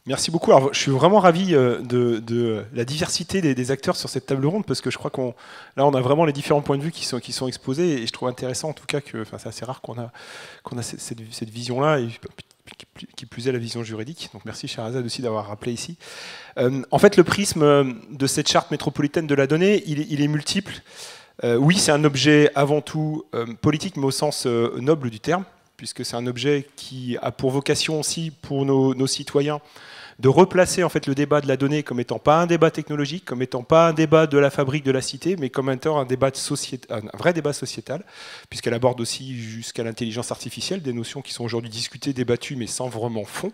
Merci beaucoup. Alors, je suis vraiment ravi de la diversité des acteurs sur cette table ronde, parce que je crois qu'on a vraiment les différents points de vue qui sont exposés, et je trouve intéressant en tout cas que, c'est assez rare qu'on a cette vision-là, et qui plus est la vision juridique. Donc merci Sherazade aussi d'avoir rappelé ici. En fait, le prisme de cette charte métropolitaine de la donnée, il est multiple. Oui, c'est un objet avant tout politique, mais au sens noble du terme, puisque c'est un objet qui a pour vocation aussi pour nos citoyens de replacer en fait le débat de la donnée comme étant pas un débat technologique, comme étant pas un débat de la fabrique de la cité, mais comme étant un débat de un vrai débat sociétal, puisqu'elle aborde aussi jusqu'à l'intelligence artificielle, des notions qui sont aujourd'hui discutées, débattues, mais sans vraiment fond.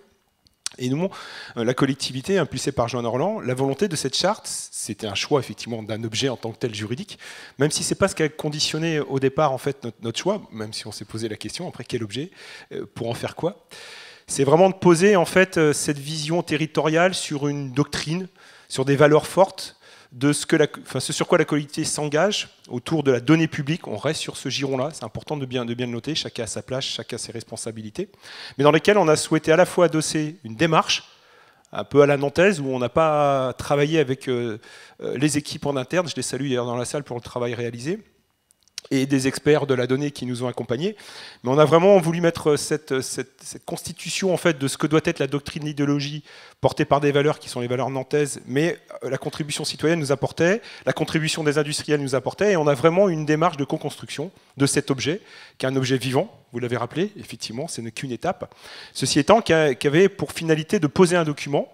Et nous, la collectivité, impulsée par Joan Orlan, la volonté de cette charte, c'était un choix effectivement d'un objet en tant que tel juridique, même si c'est pas ce qui a conditionné au départ en fait notre choix, même si on s'est posé la question après quel objet, pour en faire quoi. C'est vraiment de poser en fait cette vision territoriale sur une doctrine, sur des valeurs fortes, de ce sur quoi la collectivité s'engage autour de la donnée publique. On reste sur ce giron-là, c'est important de bien le noter, chacun a sa place, chacun a ses responsabilités, mais dans lesquelles on a souhaité à la fois adosser une démarche, un peu à la nantaise, où on n'a pas travaillé avec les équipes en interne, je les salue d'ailleurs dans la salle pour le travail réalisé, et des experts de la donnée qui nous ont accompagnés. Mais on a vraiment voulu mettre cette constitution en fait, de ce que doit être la doctrine, l'idéologie, portée par des valeurs qui sont les valeurs nantaises, mais la contribution citoyenne nous apportait, la contribution des industriels nous apportait, et on a vraiment une démarche de co-construction de cet objet, qui est un objet vivant, vous l'avez rappelé, effectivement, ce n'est qu'une étape. Ceci étant, qui avait pour finalité de poser un document,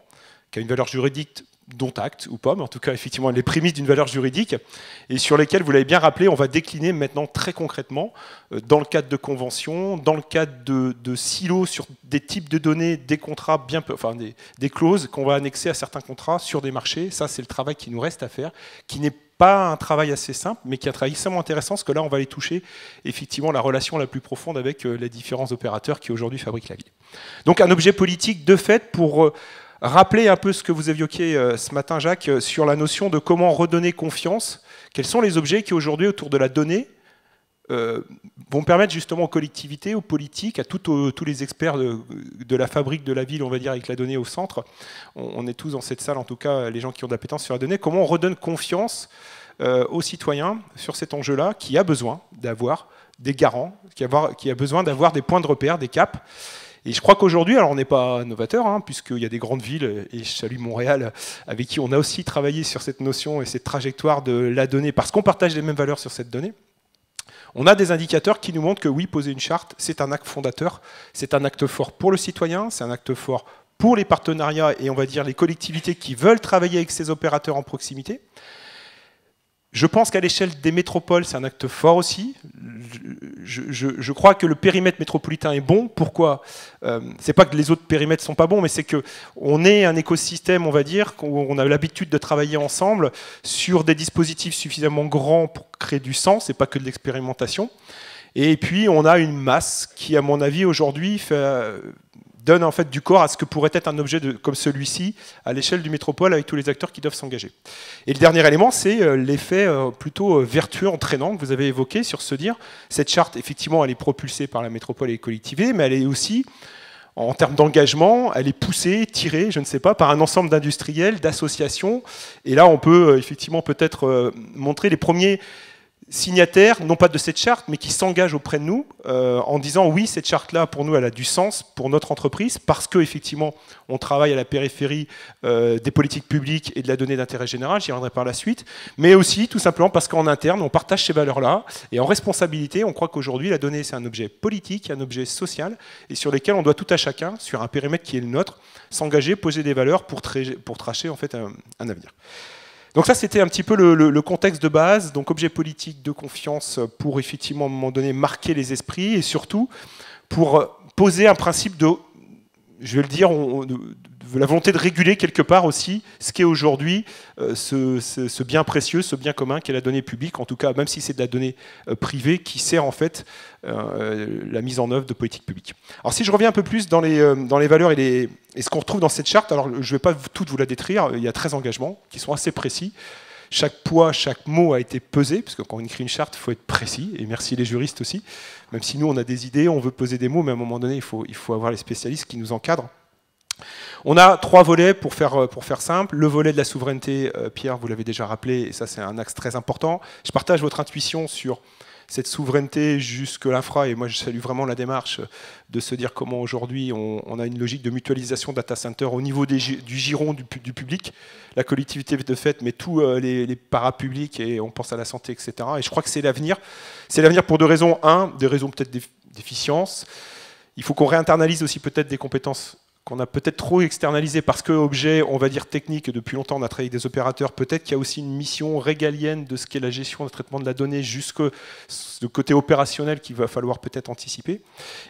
qui a une valeur juridique dont acte ou pas, mais en tout cas effectivement les prémices d'une valeur juridique, et sur lesquelles, vous l'avez bien rappelé, on va décliner maintenant très concrètement, dans le cadre de conventions, dans le cadre de silos sur des types de données, des contrats, des clauses qu'on va annexer à certains contrats sur des marchés. Ça c'est le travail qui nous reste à faire, qui n'est pas un travail assez simple, mais qui est un travail extrêmement intéressant, parce que là on va aller toucher effectivement la relation la plus profonde avec les différents opérateurs qui aujourd'hui fabriquent la ville. Donc un objet politique de fait pour rappeler un peu ce que vous évoquiez ce matin, Jacques, sur la notion de comment redonner confiance. Quels sont les objets qui aujourd'hui, autour de la donnée, vont permettre justement aux collectivités, aux politiques, à tous les experts de la fabrique de la ville, on va dire, avec la donnée au centre. On est tous dans cette salle, en tout cas, les gens qui ont de l'appétence sur la donnée. Comment on redonne confiance aux citoyens sur cet enjeu-là, qui a besoin d'avoir des garants, qui a besoin d'avoir des points de repère, des caps. Et je crois qu'aujourd'hui, alors on n'est pas novateur, hein, puisqu'il y a des grandes villes, et je salue Montréal, avec qui on a aussi travaillé sur cette notion et cette trajectoire de la donnée, parce qu'on partage les mêmes valeurs sur cette donnée. On a des indicateurs qui nous montrent que oui, poser une charte, c'est un acte fondateur, c'est un acte fort pour le citoyen, c'est un acte fort pour les partenariats et on va dire les collectivités qui veulent travailler avec ces opérateurs en proximité. Je pense qu'à l'échelle des métropoles, c'est un acte fort aussi. Je crois que le périmètre métropolitain est bon. Pourquoi ? C'est pas que les autres périmètres sont pas bons, mais c'est qu'on est un écosystème, on va dire, qu'on a l'habitude de travailler ensemble sur des dispositifs suffisamment grands pour créer du sens et pas que de l'expérimentation. Et puis, on a une masse qui, à mon avis, aujourd'hui, donne en fait du corps à ce que pourrait être un objet comme celui-ci à l'échelle du métropole avec tous les acteurs qui doivent s'engager. Et le dernier élément, c'est l'effet plutôt vertueux, entraînant que vous avez évoqué sur se dire, cette charte, effectivement, elle est propulsée par la métropole et les collectivités, mais elle est aussi, en termes d'engagement, elle est poussée, tirée, je ne sais pas, par un ensemble d'industriels, d'associations. Et là, on peut effectivement peut-être montrer les premiers signataires, non pas de cette charte, mais qui s'engagent auprès de nous en disant oui, cette charte-là, pour nous, elle a du sens pour notre entreprise, parce qu'effectivement, on travaille à la périphérie des politiques publiques et de la donnée d'intérêt général, j'y reviendrai par la suite, mais aussi tout simplement parce qu'en interne, on partage ces valeurs-là, et en responsabilité, on croit qu'aujourd'hui, la donnée, c'est un objet politique, un objet social, et sur lesquels on doit tout à chacun, sur un périmètre qui est le nôtre, s'engager, poser des valeurs pour tracer en fait un avenir. Donc ça, c'était un petit peu le contexte de base, donc objet politique de confiance pour effectivement, à un moment donné, marquer les esprits et surtout pour poser un principe de, je vais le dire, de la volonté de réguler quelque part aussi ce qu'est aujourd'hui ce bien précieux, ce bien commun qu'est la donnée publique, en tout cas, même si c'est de la donnée privée qui sert en fait la mise en œuvre de politiques publiques. Alors si je reviens un peu plus dans les valeurs et ce qu'on retrouve dans cette charte, alors je ne vais pas toutes vous la décrire, il y a 13 engagements qui sont assez précis. Chaque poids, chaque mot a été pesé, parce que quand on écrit une charte, il faut être précis, et merci les juristes aussi. Même si nous, on a des idées, on veut peser des mots, mais à un moment donné, il faut avoir les spécialistes qui nous encadrent. On a 3 volets pour faire simple. Le volet de la souveraineté, Pierre, vous l'avez déjà rappelé, et ça c'est un axe très important. Je partage votre intuition sur cette souveraineté jusque l'infra, et moi je salue vraiment la démarche de se dire comment aujourd'hui on a une logique de mutualisation data center au niveau du giron du public, la collectivité de fait, mais tous les parapublics, et on pense à la santé, etc. Et je crois que c'est l'avenir. C'est l'avenir pour 2 raisons. Des raisons peut-être d'efficience. Il faut qu'on réinternalise aussi peut-être des compétences qu'on a peut-être trop externalisé parce que objet, on va dire technique, depuis longtemps on a travaillé avec des opérateurs, peut-être qu'il y a aussi une mission régalienne de ce qu'est la gestion, le traitement de la donnée, jusqu'au côté opérationnel qu'il va falloir peut-être anticiper.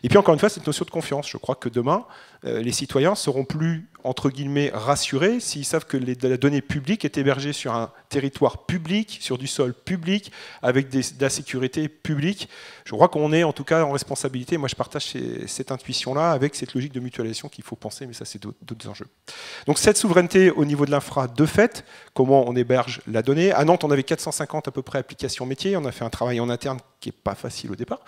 Et puis encore une fois, cette notion de confiance. Je crois que demain, les citoyens seront plus, entre guillemets, rassurés s'ils savent que la donnée publique est hébergée sur un territoire public, sur du sol public, avec de la sécurité publique. Je crois qu'on est en tout cas en responsabilité. Moi, je partage cette intuition-là avec cette logique de mutualisation qu'il faut penser, mais ça, c'est d'autres enjeux. Donc cette souveraineté au niveau de l'infra, de fait, comment on héberge la donnée. À Nantes, on avait 450 à peu près applications métiers. On a fait un travail en interne qui n'est pas facile au départ,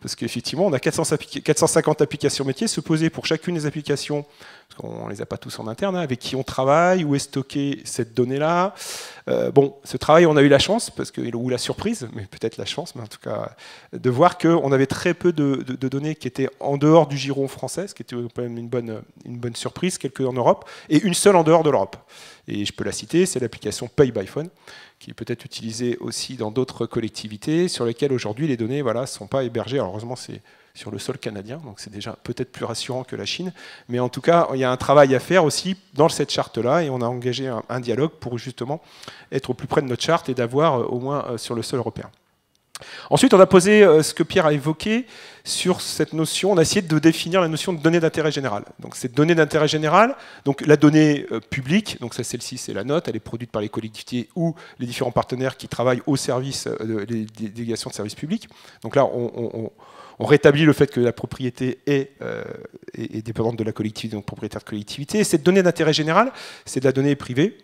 parce qu'effectivement, on a 450 applications métiers. Se poser pour chacune des applications, parce qu'on ne les a pas tous en interne, hein, avec qui on travaille, où est stockée cette donnée-là. Bon, ce travail, on a eu la chance, ou la surprise, mais peut-être la chance, mais en tout cas, de voir qu'on avait très peu de données qui étaient en dehors du giron français, ce qui était quand même une bonne surprise, quelques en Europe, et une seule en dehors de l'Europe. Et je peux la citer, c'est l'application Pay by Phone, qui est peut-être utilisée aussi dans d'autres collectivités, sur lesquelles aujourd'hui les données ne sont pas hébergées. Alors, heureusement, c'est sur le sol canadien, donc c'est déjà peut-être plus rassurant que la Chine. Mais en tout cas, il y a un travail à faire aussi dans cette charte-là, et on a engagé un dialogue pour justement être au plus près de notre charte et d'avoir au moins sur le sol européen. Ensuite, on a posé ce que Pierre a évoqué sur cette notion, on a essayé de définir la notion de données d'intérêt général. Donc cette donnée d'intérêt général, donc la donnée publique, donc celle-ci c'est la note, elle est produite par les collectivités ou les différents partenaires qui travaillent au service des délégations de services publics. Donc là, on rétablit le fait que la propriété est dépendante de la collectivité, donc propriétaire de collectivité. Et cette donnée d'intérêt général, c'est de la donnée privée,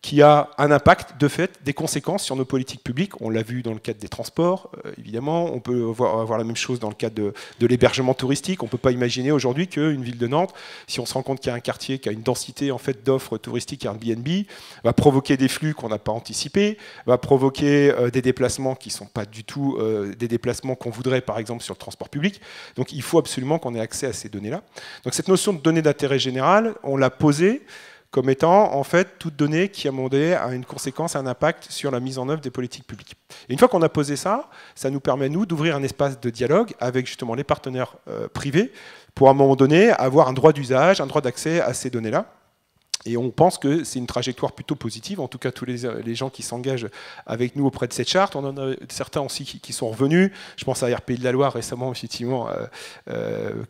qui a un impact, de fait, des conséquences sur nos politiques publiques. On l'a vu dans le cadre des transports, évidemment. On peut avoir la même chose dans le cadre de l'hébergement touristique. On ne peut pas imaginer aujourd'hui qu'une ville de Nantes, si on se rend compte qu'il y a un quartier qui a une densité en fait, d'offres touristiques Airbnb, va provoquer des flux qu'on n'a pas anticipés, va provoquer des déplacements qui ne sont pas du tout des déplacements qu'on voudrait, par exemple, sur le transport public. Donc il faut absolument qu'on ait accès à ces données-là. Donc cette notion de données d'intérêt général, on l'a posée comme étant en fait toute donnée qui à un moment donné a une conséquence, un impact sur la mise en œuvre des politiques publiques. Et une fois qu'on a posé ça, ça nous permet nous d'ouvrir un espace de dialogue avec justement les partenaires privés pour à un moment donné avoir un droit d'usage, un droit d'accès à ces données-là. Et on pense que c'est une trajectoire plutôt positive, en tout cas tous les gens qui s'engagent avec nous auprès de cette charte. On en a certains aussi qui sont revenus. Je pense à RPI de la Loire récemment, effectivement,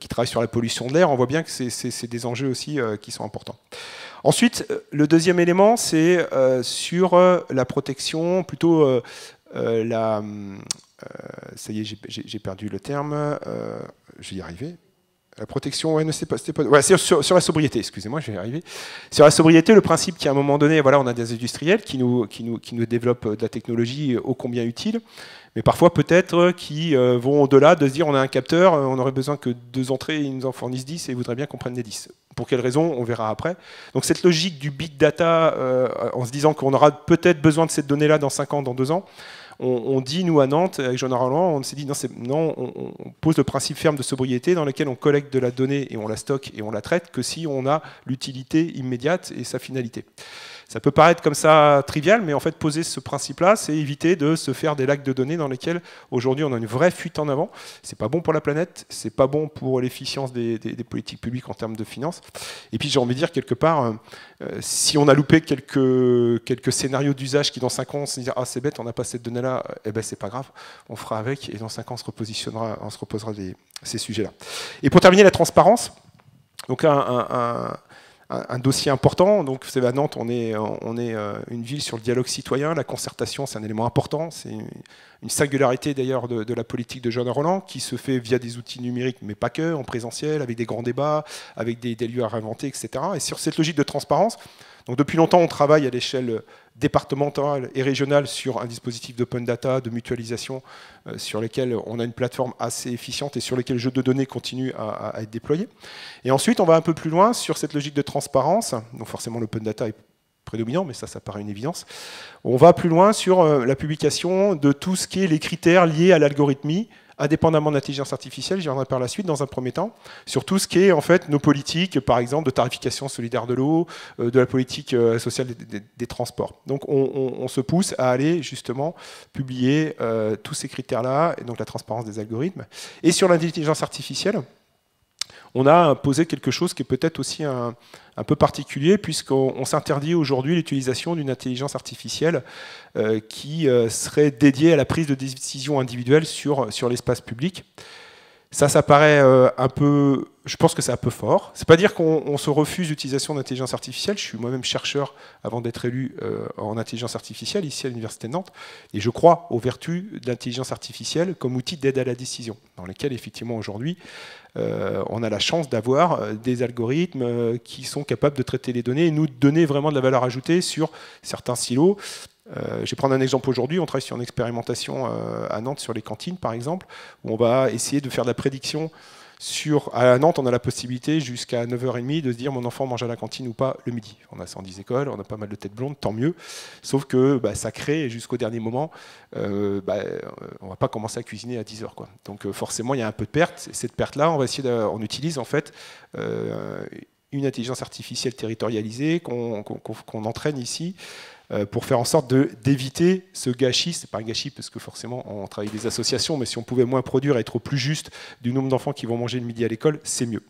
qui travaille sur la pollution de l'air. On voit bien que c'est des enjeux aussi qui sont importants. Ensuite, le deuxième élément, c'est sur la protection, plutôt ça y est, j'ai perdu le terme, je vais y arriver. La protection, ouais, sur la sobriété, excusez-moi, je vais y arriver. Sur la sobriété, le principe qu'à un moment donné, voilà, on a des industriels qui nous développent de la technologie ô combien utile, mais parfois peut-être qui vont au-delà de se dire on a un capteur, on aurait besoin que 2 entrées, ils nous en fournissent 10 et ils voudraient bien qu'on prenne les 10. Pour quelles raisons, on verra après. Donc cette logique du big data, en se disant qu'on aura peut-être besoin de cette donnée-là dans 5 ans, dans 2 ans, on dit, nous à Nantes, avec Jean Roland, on s'est dit, non, on pose le principe ferme de sobriété dans lequel on collecte de la donnée et on la stocke et on la traite que si on a l'utilité immédiate et sa finalité. Ça peut paraître comme ça trivial, mais en fait, poser ce principe-là, c'est éviter de se faire des lacs de données dans lesquels, aujourd'hui, on a une vraie fuite en avant. C'est pas bon pour la planète, c'est pas bon pour l'efficience des politiques publiques en termes de finances. Et puis, j'ai envie de dire, quelque part, si on a loupé quelques scénarios d'usage qui, dans 5 ans, on se dit « Ah, c'est bête, on n'a pas cette donnée-là », eh ben, c'est pas grave, on fera avec, et dans 5 ans, on se reposera ces sujets-là. Et pour terminer, la transparence. Donc, un dossier important. Donc, vous savez, à Nantes, on est une ville sur le dialogue citoyen. La concertation, c'est un élément important. C'est une singularité d'ailleurs de la politique de Jean Roland qui se fait via des outils numériques, mais pas que, en présentiel, avec des grands débats, avec des lieux à réinventer, etc. Et sur cette logique de transparence, donc depuis longtemps, on travaille à l'échelle départementale et régionale sur un dispositif d'open data, de mutualisation, sur lesquels on a une plateforme assez efficiente et sur lesquels le jeu de données continue à être déployé. Et ensuite, on va un peu plus loin sur cette logique de transparence. Donc forcément, l'open data est prédominant, mais ça paraît une évidence. On va plus loin sur la publication de tout ce qui est les critères liés à l'algorithmie, indépendamment de l'intelligence artificielle, j'y reviendrai par la suite dans un premier temps, sur tout ce qui est en fait nos politiques, par exemple de tarification solidaire de l'eau, de la politique sociale des transports. Donc on se pousse à aller justement publier tous ces critères-là, et donc la transparence des algorithmes. Et sur l'intelligence artificielle, on a posé quelque chose qui est peut-être aussi un peu particulier, puisqu'on s'interdit aujourd'hui l'utilisation d'une intelligence artificielle qui serait dédiée à la prise de décision individuelle sur l'espace public. Ça paraît un peu... Je pense que c'est un peu fort. C'est pas dire qu'on se refuse l'utilisation d'intelligence artificielle. Je suis moi-même chercheur avant d'être élu en intelligence artificielle ici à l'Université de Nantes. Et je crois aux vertus de l'intelligence artificielle comme outil d'aide à la décision, dans lesquels effectivement aujourd'hui on a la chance d'avoir des algorithmes qui sont capables de traiter les données et nous donner vraiment de la valeur ajoutée sur certains silos. Je vais prendre un exemple aujourd'hui, on travaille sur une expérimentation à Nantes sur les cantines par exemple, où on va essayer de faire de la prédiction à Nantes, on a la possibilité jusqu'à 9h30 de se dire mon enfant mange à la cantine ou pas le midi. On a 110 écoles, on a pas mal de têtes blondes, tant mieux. Sauf que ça crée jusqu'au dernier moment, on ne va pas commencer à cuisiner à 10h. Donc forcément, il y a un peu de perte. Et cette perte-là, on utilise en fait une intelligence artificielle territorialisée qu'on entraîne ici pour faire en sorte d'éviter ce gâchis. Ce n'est pas un gâchis parce que forcément on travaille avec des associations, mais si on pouvait moins produire et être au plus juste du nombre d'enfants qui vont manger le midi à l'école, c'est mieux.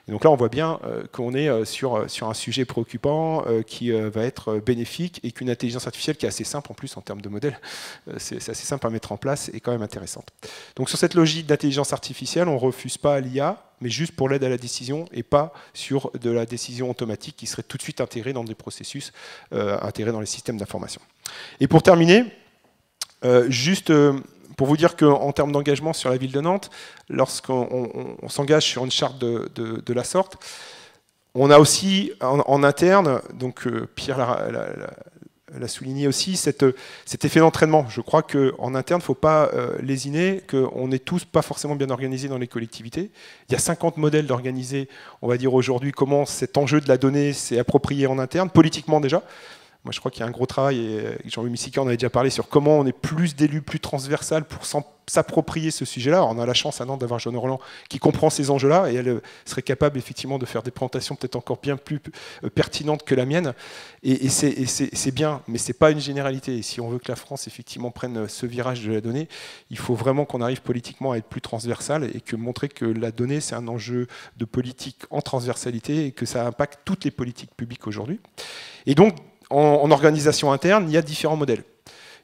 Et donc là on voit bien qu'on est sur un sujet préoccupant qui va être bénéfique et qu'une intelligence artificielle qui est assez simple en plus en termes de modèle, c'est assez simple à mettre en place et quand même intéressante. Donc sur cette logique d'intelligence artificielle, on ne refuse pas l'IA, mais juste pour l'aide à la décision et pas sur de la décision automatique qui serait tout de suite intégrée dans des processus, intégrés dans les systèmes d'information. Et pour terminer, juste pour vous dire qu'en termes d'engagement sur la ville de Nantes, lorsqu'on s'engage sur une charte de la sorte, on a aussi en interne, donc Pierre l'a souligné aussi, cet effet d'entraînement. Je crois qu'en interne, il ne faut pas lésiner qu'on n'est tous pas forcément bien organisés dans les collectivités. Il y a 50 modèles d'organiser, on va dire aujourd'hui, comment cet enjeu de la donnée s'est approprié en interne, politiquement déjà. Moi, je crois qu'il y a un gros travail, et Jean-Louis Missika en avait déjà parlé, sur comment on est plus d'élus, plus transversal pour s'approprier ce sujet-là. On a la chance à Nantes d'avoir Jeanne Roland qui comprend ces enjeux-là, et elle serait capable effectivement de faire des présentations peut-être encore bien plus pertinentes que la mienne. Et c'est bien, mais ce n'est pas une généralité. Et si on veut que la France effectivement prenne ce virage de la donnée, il faut vraiment qu'on arrive politiquement à être plus transversal et que montrer que la donnée, c'est un enjeu de politique en transversalité et que ça impacte toutes les politiques publiques aujourd'hui. Et donc, en organisation interne, il y a différents modèles.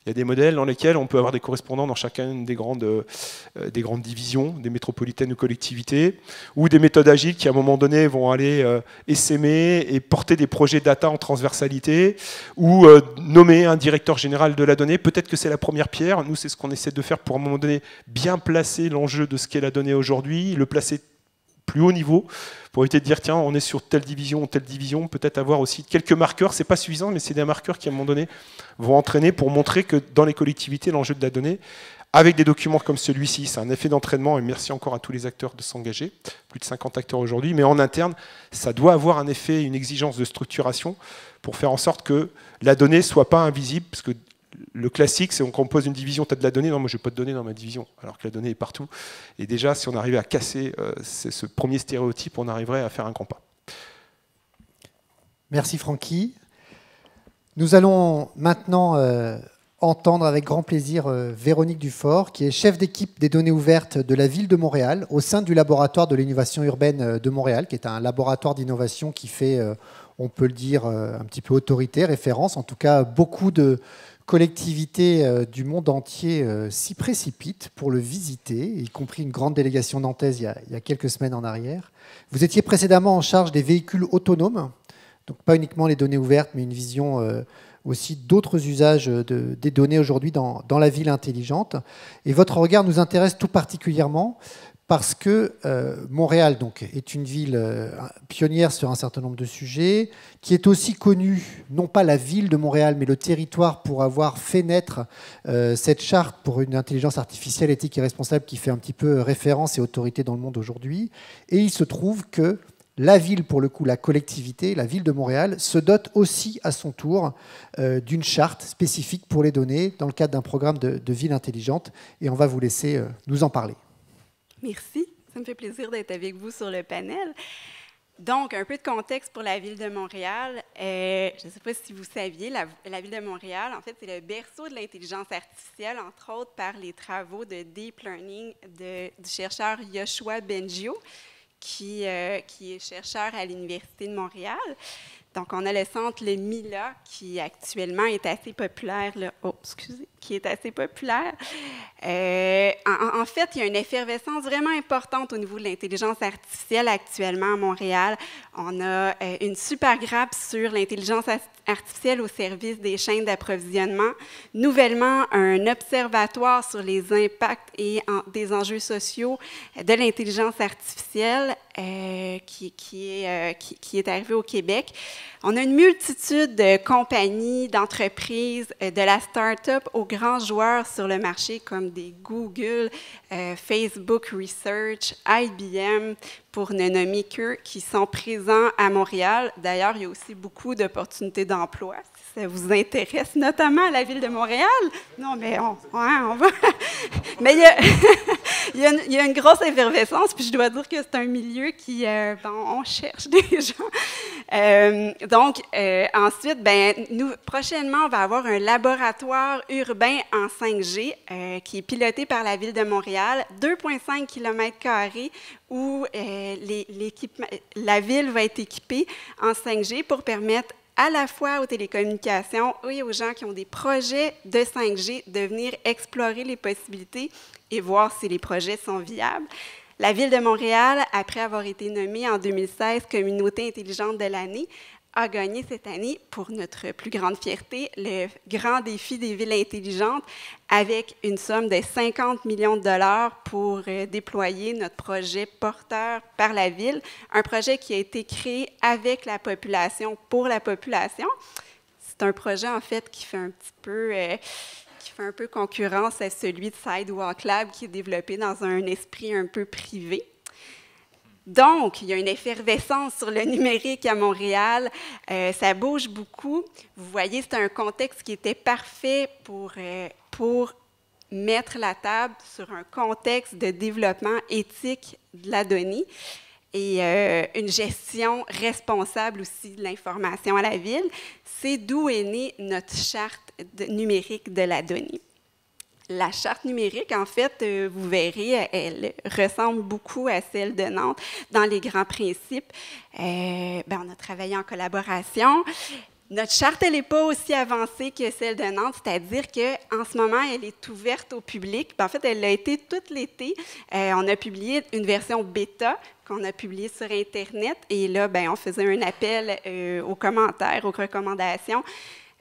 Il y a des modèles dans lesquels on peut avoir des correspondants dans chacune des grandes divisions, des métropolitaines ou collectivités, ou des méthodes agiles qui, à un moment donné, vont aller essaimer et porter des projets data en transversalité, ou nommer un directeur général de la donnée. Peut-être que c'est la première pierre. Nous, c'est ce qu'on essaie de faire pour, à un moment donné, bien placer l'enjeu de ce qu'est la donnée aujourd'hui, le placer plus haut niveau, pour éviter de dire tiens, on est sur telle division, peut-être avoir aussi quelques marqueurs, c'est pas suffisant, mais c'est des marqueurs qui à un moment donné vont entraîner pour montrer que dans les collectivités, l'enjeu de la donnée, avec des documents comme celui-ci, c'est un effet d'entraînement, et merci encore à tous les acteurs de s'engager, plus de 50 acteurs aujourd'hui, mais en interne, ça doit avoir un effet, une exigence de structuration pour faire en sorte que la donnée ne soit pas invisible, parce que le classique, c'est qu'on compose une division, tu as de la donnée, non, moi je n'ai pas de données dans ma division, alors que la donnée est partout. Et déjà, si on arrivait à casser ce premier stéréotype, on arriverait à faire un grand pas. Merci Francky. Nous allons maintenant entendre avec grand plaisir Véronique Dufort, qui est chef d'équipe des données ouvertes de la ville de Montréal, au sein du laboratoire de l'innovation urbaine de Montréal, qui est un laboratoire d'innovation qui fait, on peut le dire, un petit peu autorité, référence, en tout cas beaucoup de collectivités du monde entier s'y précipitent pour le visiter, y compris une grande délégation nantaise il y a quelques semaines en arrière. Vous étiez précédemment en charge des véhicules autonomes, donc pas uniquement les données ouvertes, mais une vision aussi d'autres usages des données aujourd'hui dans la ville intelligente. Et votre regard nous intéresse tout particulièrement parce que Montréal donc, est une ville pionnière sur un certain nombre de sujets, qui est aussi connue, non pas la ville de Montréal, mais le territoire pour avoir fait naître cette charte pour une intelligence artificielle éthique et responsable qui fait un petit peu référence et autorité dans le monde aujourd'hui. Et il se trouve que la ville, pour le coup, la collectivité, la ville de Montréal, se dote aussi à son tour d'une charte spécifique pour les données dans le cadre d'un programme de ville intelligente. Et on va vous laisser nous en parler. Merci, ça me fait plaisir d'être avec vous sur le panel. Donc, un peu de contexte pour la Ville de Montréal. Je ne sais pas si vous saviez, la Ville de Montréal, en fait, c'est le berceau de l'intelligence artificielle, entre autres par les travaux de deep learning du chercheur Yoshua Bengio, qui est chercheur à l'Université de Montréal. Donc, on a le centre Le Mila, qui actuellement est assez populaire. Là. Oh, excusez, qui est assez populaire. En fait, il y a une effervescence vraiment importante au niveau de l'intelligence artificielle actuellement à Montréal. On a une super grappe sur l'intelligence artificielle au service des chaînes d'approvisionnement. Nouvellement, un observatoire sur les impacts et des enjeux sociaux de l'intelligence artificielle qui est arrivé au Québec. On a une multitude de compagnies, d'entreprises, de la start-up aux grands joueurs sur le marché comme des Google, Facebook Research, IBM, pour ne nommer qu'eux, qui sont présents à Montréal. D'ailleurs, il y a aussi beaucoup d'opportunités d'emploi, si ça vous intéresse, notamment à la Ville de Montréal. Non, mais on va... Mais il y a une grosse effervescence, puis je dois dire que c'est un milieu qui... on cherche des gens. Donc, ensuite, nous, prochainement, on va avoir un laboratoire urbain en 5G qui est piloté par la Ville de Montréal, 2,5 km² où la ville va être équipée en 5G pour permettre à la fois aux télécommunications et aux gens qui ont des projets de 5G de venir explorer les possibilités et voir si les projets sont viables. La Ville de Montréal, après avoir été nommée en 2016 Communauté intelligente de l'année, a gagné cette année, pour notre plus grande fierté, le grand défi des villes intelligentes avec une somme de 50 millions de dollars pour déployer notre projet porteur par la ville, un projet qui a été créé avec la population, pour la population. C'est un projet, en fait, qui fait un peu concurrence à celui de Sidewalk Lab, qui est développé dans un esprit un peu privé. Donc, il y a une effervescence sur le numérique à Montréal. Ça bouge beaucoup. Vous voyez, c'est un contexte qui était parfait pour mettre la table sur un contexte de développement éthique de la donnée et une gestion responsable aussi de l'information à la ville. C'est d'où est née notre charte numérique de la donnée. La charte numérique, en fait, vous verrez, elle ressemble beaucoup à celle de Nantes dans les grands principes. On a travaillé en collaboration. Notre charte, elle n'est pas aussi avancée que celle de Nantes, c'est-à-dire qu'en ce moment, elle est ouverte au public. En fait, elle l'a été tout l'été. On a publié une version bêta qu'on a publiée sur Internet. Et là, on faisait un appel aux commentaires, aux recommandations,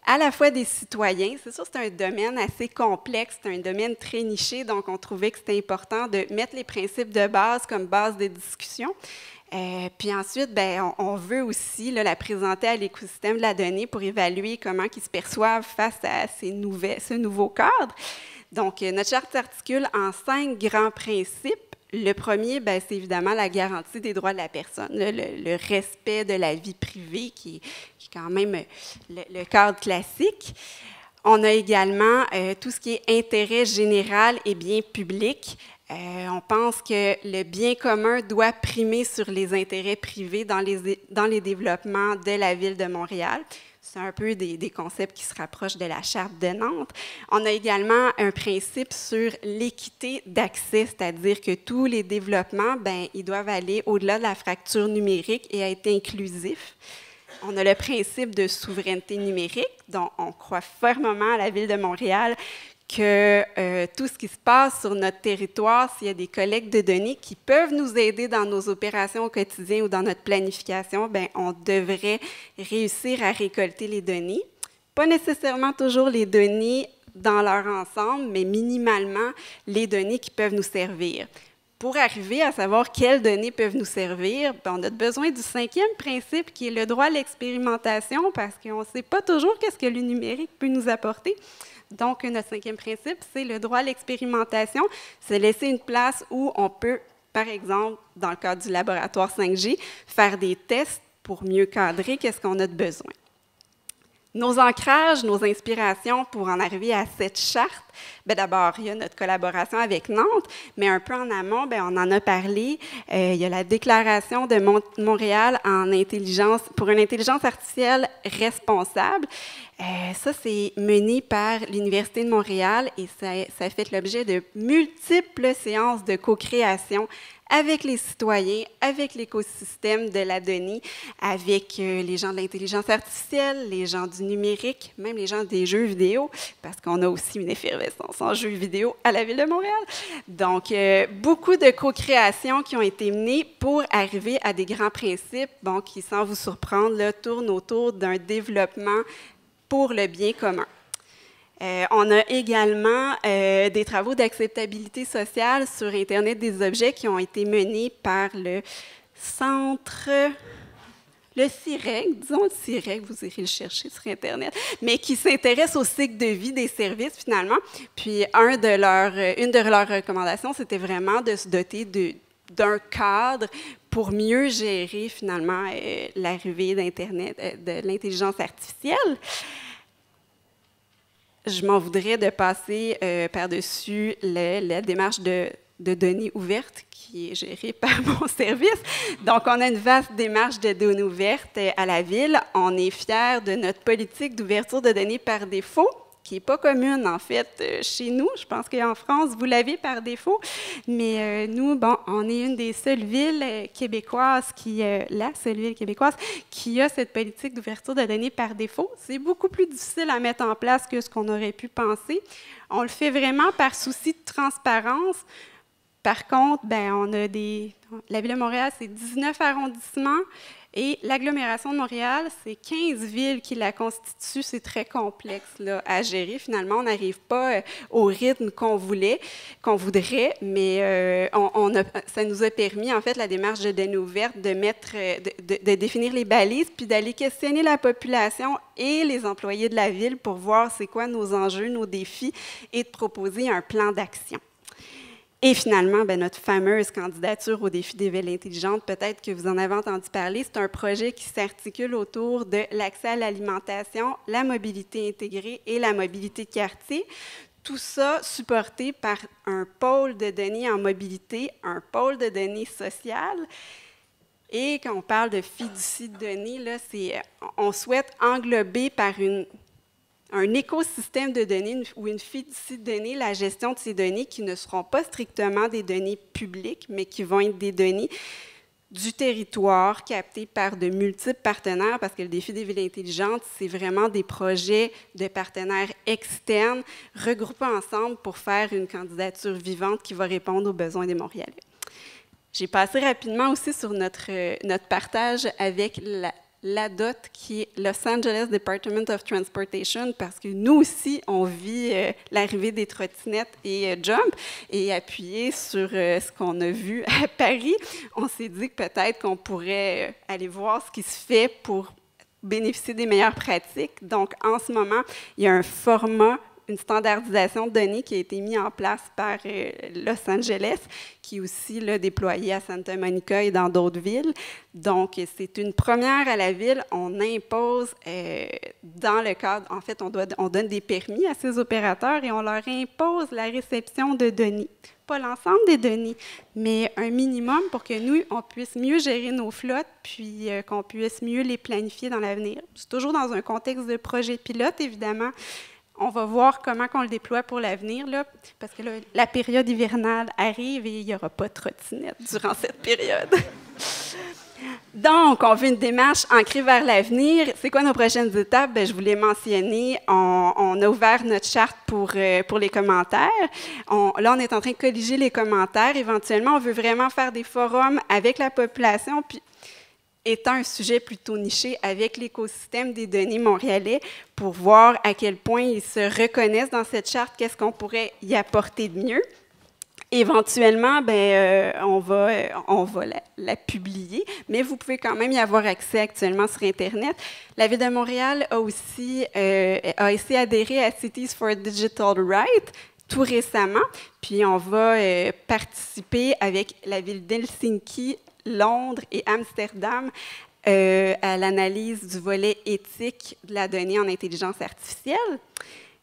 à la fois des citoyens. C'est sûr, c'est un domaine assez complexe, c'est un domaine très niché, donc on trouvait que c'était important de mettre les principes de base comme base de discussion. Puis ensuite, on veut aussi la présenter à l'écosystème de la donnée pour évaluer comment ils se perçoivent face à ce nouveau cadre. Donc, notre charte s'articule en 5 grands principes. Le premier, c'est évidemment la garantie des droits de la personne, le respect de la vie privée, qui est quand même le cadre classique. On a également tout ce qui est intérêt général et bien public. On pense que le bien commun doit primer sur les intérêts privés dans les développements de la Ville de Montréal. C'est un peu des concepts qui se rapprochent de la charte de Nantes. On a également un principe sur l'équité d'accès, c'est-à-dire que tous les développements, ils doivent aller au-delà de la fracture numérique et être inclusifs. On a le principe de souveraineté numérique, dont on croit fermement à la Ville de Montréal que tout ce qui se passe sur notre territoire, s'il y a des collectes de données qui peuvent nous aider dans nos opérations au quotidien ou dans notre planification, on devrait réussir à récolter les données. Pas nécessairement toujours les données dans leur ensemble, mais minimalement les données qui peuvent nous servir. Pour arriver à savoir quelles données peuvent nous servir, on a besoin du 5e principe qui est le droit à l'expérimentation, parce qu'on ne sait pas toujours qu'est-ce que le numérique peut nous apporter. Donc, notre 5e principe, c'est le droit à l'expérimentation. C'est laisser une place où on peut, par exemple, dans le cadre du laboratoire 5G, faire des tests pour mieux cadrer qu'est-ce qu'on a de besoin. Nos ancrages, nos inspirations pour en arriver à cette charte, d'abord, il y a notre collaboration avec Nantes, mais un peu en amont, on en a parlé. Il y a la déclaration de Montréal pour une intelligence artificielle responsable. Ça, c'est mené par l'Université de Montréal et ça fait l'objet de multiples séances de co-création avec les citoyens, avec l'écosystème de la donnée, avec les gens de l'intelligence artificielle, les gens du numérique, même les gens des jeux vidéo, parce qu'on a aussi une effervescence en jeux vidéo à la Ville de Montréal. Donc, beaucoup de co-créations qui ont été menées pour arriver à des grands principes, bon, qui, sans vous surprendre, là, tournent autour d'un développement pour le bien commun. On a également des travaux d'acceptabilité sociale sur Internet des objets qui ont été menés par le centre, le CIREC, disons le CIREC, vous irez le chercher sur Internet, mais qui s'intéresse au cycle de vie des services finalement. Puis une de leurs recommandations, c'était vraiment de se doter d'un cadre pour mieux gérer finalement l'arrivée d'Internet, de l'intelligence artificielle. Je m'en voudrais de passer par-dessus la démarche de données ouvertes qui est gérée par mon service. Donc, on a une vaste démarche de données ouvertes à la Ville. On est fiers de notre politique d'ouverture de données par défaut, qui n'est pas commune, en fait, chez nous. Je pense qu'en France, vous l'avez par défaut. Mais nous, bon, on est une des seules villes québécoises la seule ville québécoise qui a cette politique d'ouverture de données par défaut. C'est beaucoup plus difficile à mettre en place que ce qu'on aurait pu penser. On le fait vraiment par souci de transparence. Par contre, on a la Ville de Montréal, c'est 19 arrondissements. Et l'agglomération de Montréal, c'est 15 villes qui la constituent. C'est très complexe là, à gérer. Finalement, on n'arrive pas au rythme qu'on voudrait, mais ça nous a permis, en fait, la démarche de données ouvertes, de définir les balises, puis d'aller questionner la population et les employés de la ville pour voir c'est quoi nos enjeux, nos défis, et de proposer un plan d'action. Et finalement, notre fameuse candidature au défi des villes intelligentes, peut-être que vous en avez entendu parler, c'est un projet qui s'articule autour de l'accès à l'alimentation, la mobilité intégrée et la mobilité de quartier. Tout ça supporté par un pôle de données en mobilité, un pôle de données sociales. Et quand on parle de fiducie de données, là, on souhaite englober par un écosystème de données ou une fiducie de données, la gestion de ces données qui ne seront pas strictement des données publiques, mais qui vont être des données du territoire captées par de multiples partenaires, parce que le défi des villes intelligentes, c'est vraiment des projets de partenaires externes regroupés ensemble pour faire une candidature vivante qui va répondre aux besoins des Montréalais. J'ai passé rapidement aussi sur notre partage avec l'ADOT, qui est Los Angeles Department of Transportation, parce que nous aussi, on vit l'arrivée des trottinettes et Jump, et appuyé sur ce qu'on a vu à Paris, on s'est dit que peut-être qu'on pourrait aller voir ce qui se fait pour bénéficier des meilleures pratiques. Donc, en ce moment, il y a un format, une standardisation de données qui a été mise en place par Los Angeles, qui est aussi là, déployée à Santa Monica et dans d'autres villes. Donc, c'est une première à la ville. On impose, dans le cadre, en fait, on donne des permis à ces opérateurs et on leur impose la réception de données. Pas l'ensemble des données, mais un minimum pour que nous, on puisse mieux gérer nos flottes, puis qu'on puisse mieux les planifier dans l'avenir. C'est toujours dans un contexte de projet pilote, évidemment. On va voir comment on le déploie pour l'avenir, là, parce que là, la période hivernale arrive et il n'y aura pas de trottinette durant cette période. Donc, on veut une démarche ancrée vers l'avenir. C'est quoi nos prochaines étapes? Je vous l'ai mentionné, on a ouvert notre charte pour les commentaires. Là, on est en train de colliger les commentaires. Éventuellement, on veut vraiment faire des forums avec la population, puis étant un sujet plutôt niché avec l'écosystème des données montréalais pour voir à quel point ils se reconnaissent dans cette charte, qu'est-ce qu'on pourrait y apporter de mieux. Éventuellement, on va la publier, mais vous pouvez quand même y avoir accès actuellement sur Internet. La Ville de Montréal a aussi adhéré à Cities for Digital Rights tout récemment, puis on va participer avec la ville d'Helsinki, Londres et Amsterdam à l'analyse du volet éthique de la donnée en intelligence artificielle.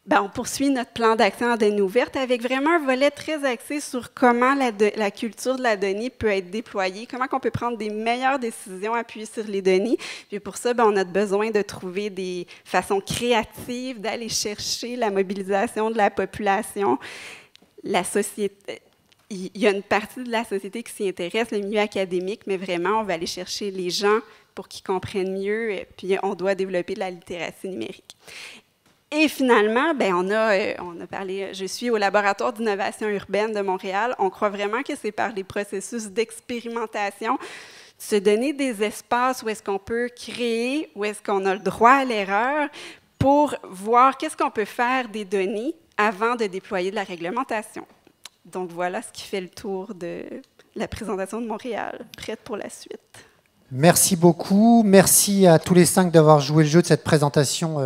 On poursuit notre plan d'action en données ouvertes avec vraiment un volet très axé sur comment la culture de la donnée peut être déployée, comment on peut prendre des meilleures décisions appuyées sur les données. Puis pour ça, on a besoin de trouver des façons créatives d'aller chercher la mobilisation de la population, la société. il y a une partie de la société qui s'y intéresse, le milieu académique, mais vraiment, on va aller chercher les gens pour qu'ils comprennent mieux, et puis on doit développer de la littératie numérique. Et finalement, ben, on a parlé, je suis au laboratoire d'innovation urbaine de Montréal. On croit vraiment que c'est par des processus d'expérimentation, se donner des espaces où est-ce qu'on peut créer, où est-ce qu'on a le droit à l'erreur, pour voir qu'est-ce qu'on peut faire des données avant de déployer de la réglementation. Donc voilà ce qui fait le tour de la présentation de Montréal. Prête pour la suite. Merci beaucoup. Merci à tous les 5 d'avoir joué le jeu de cette présentation.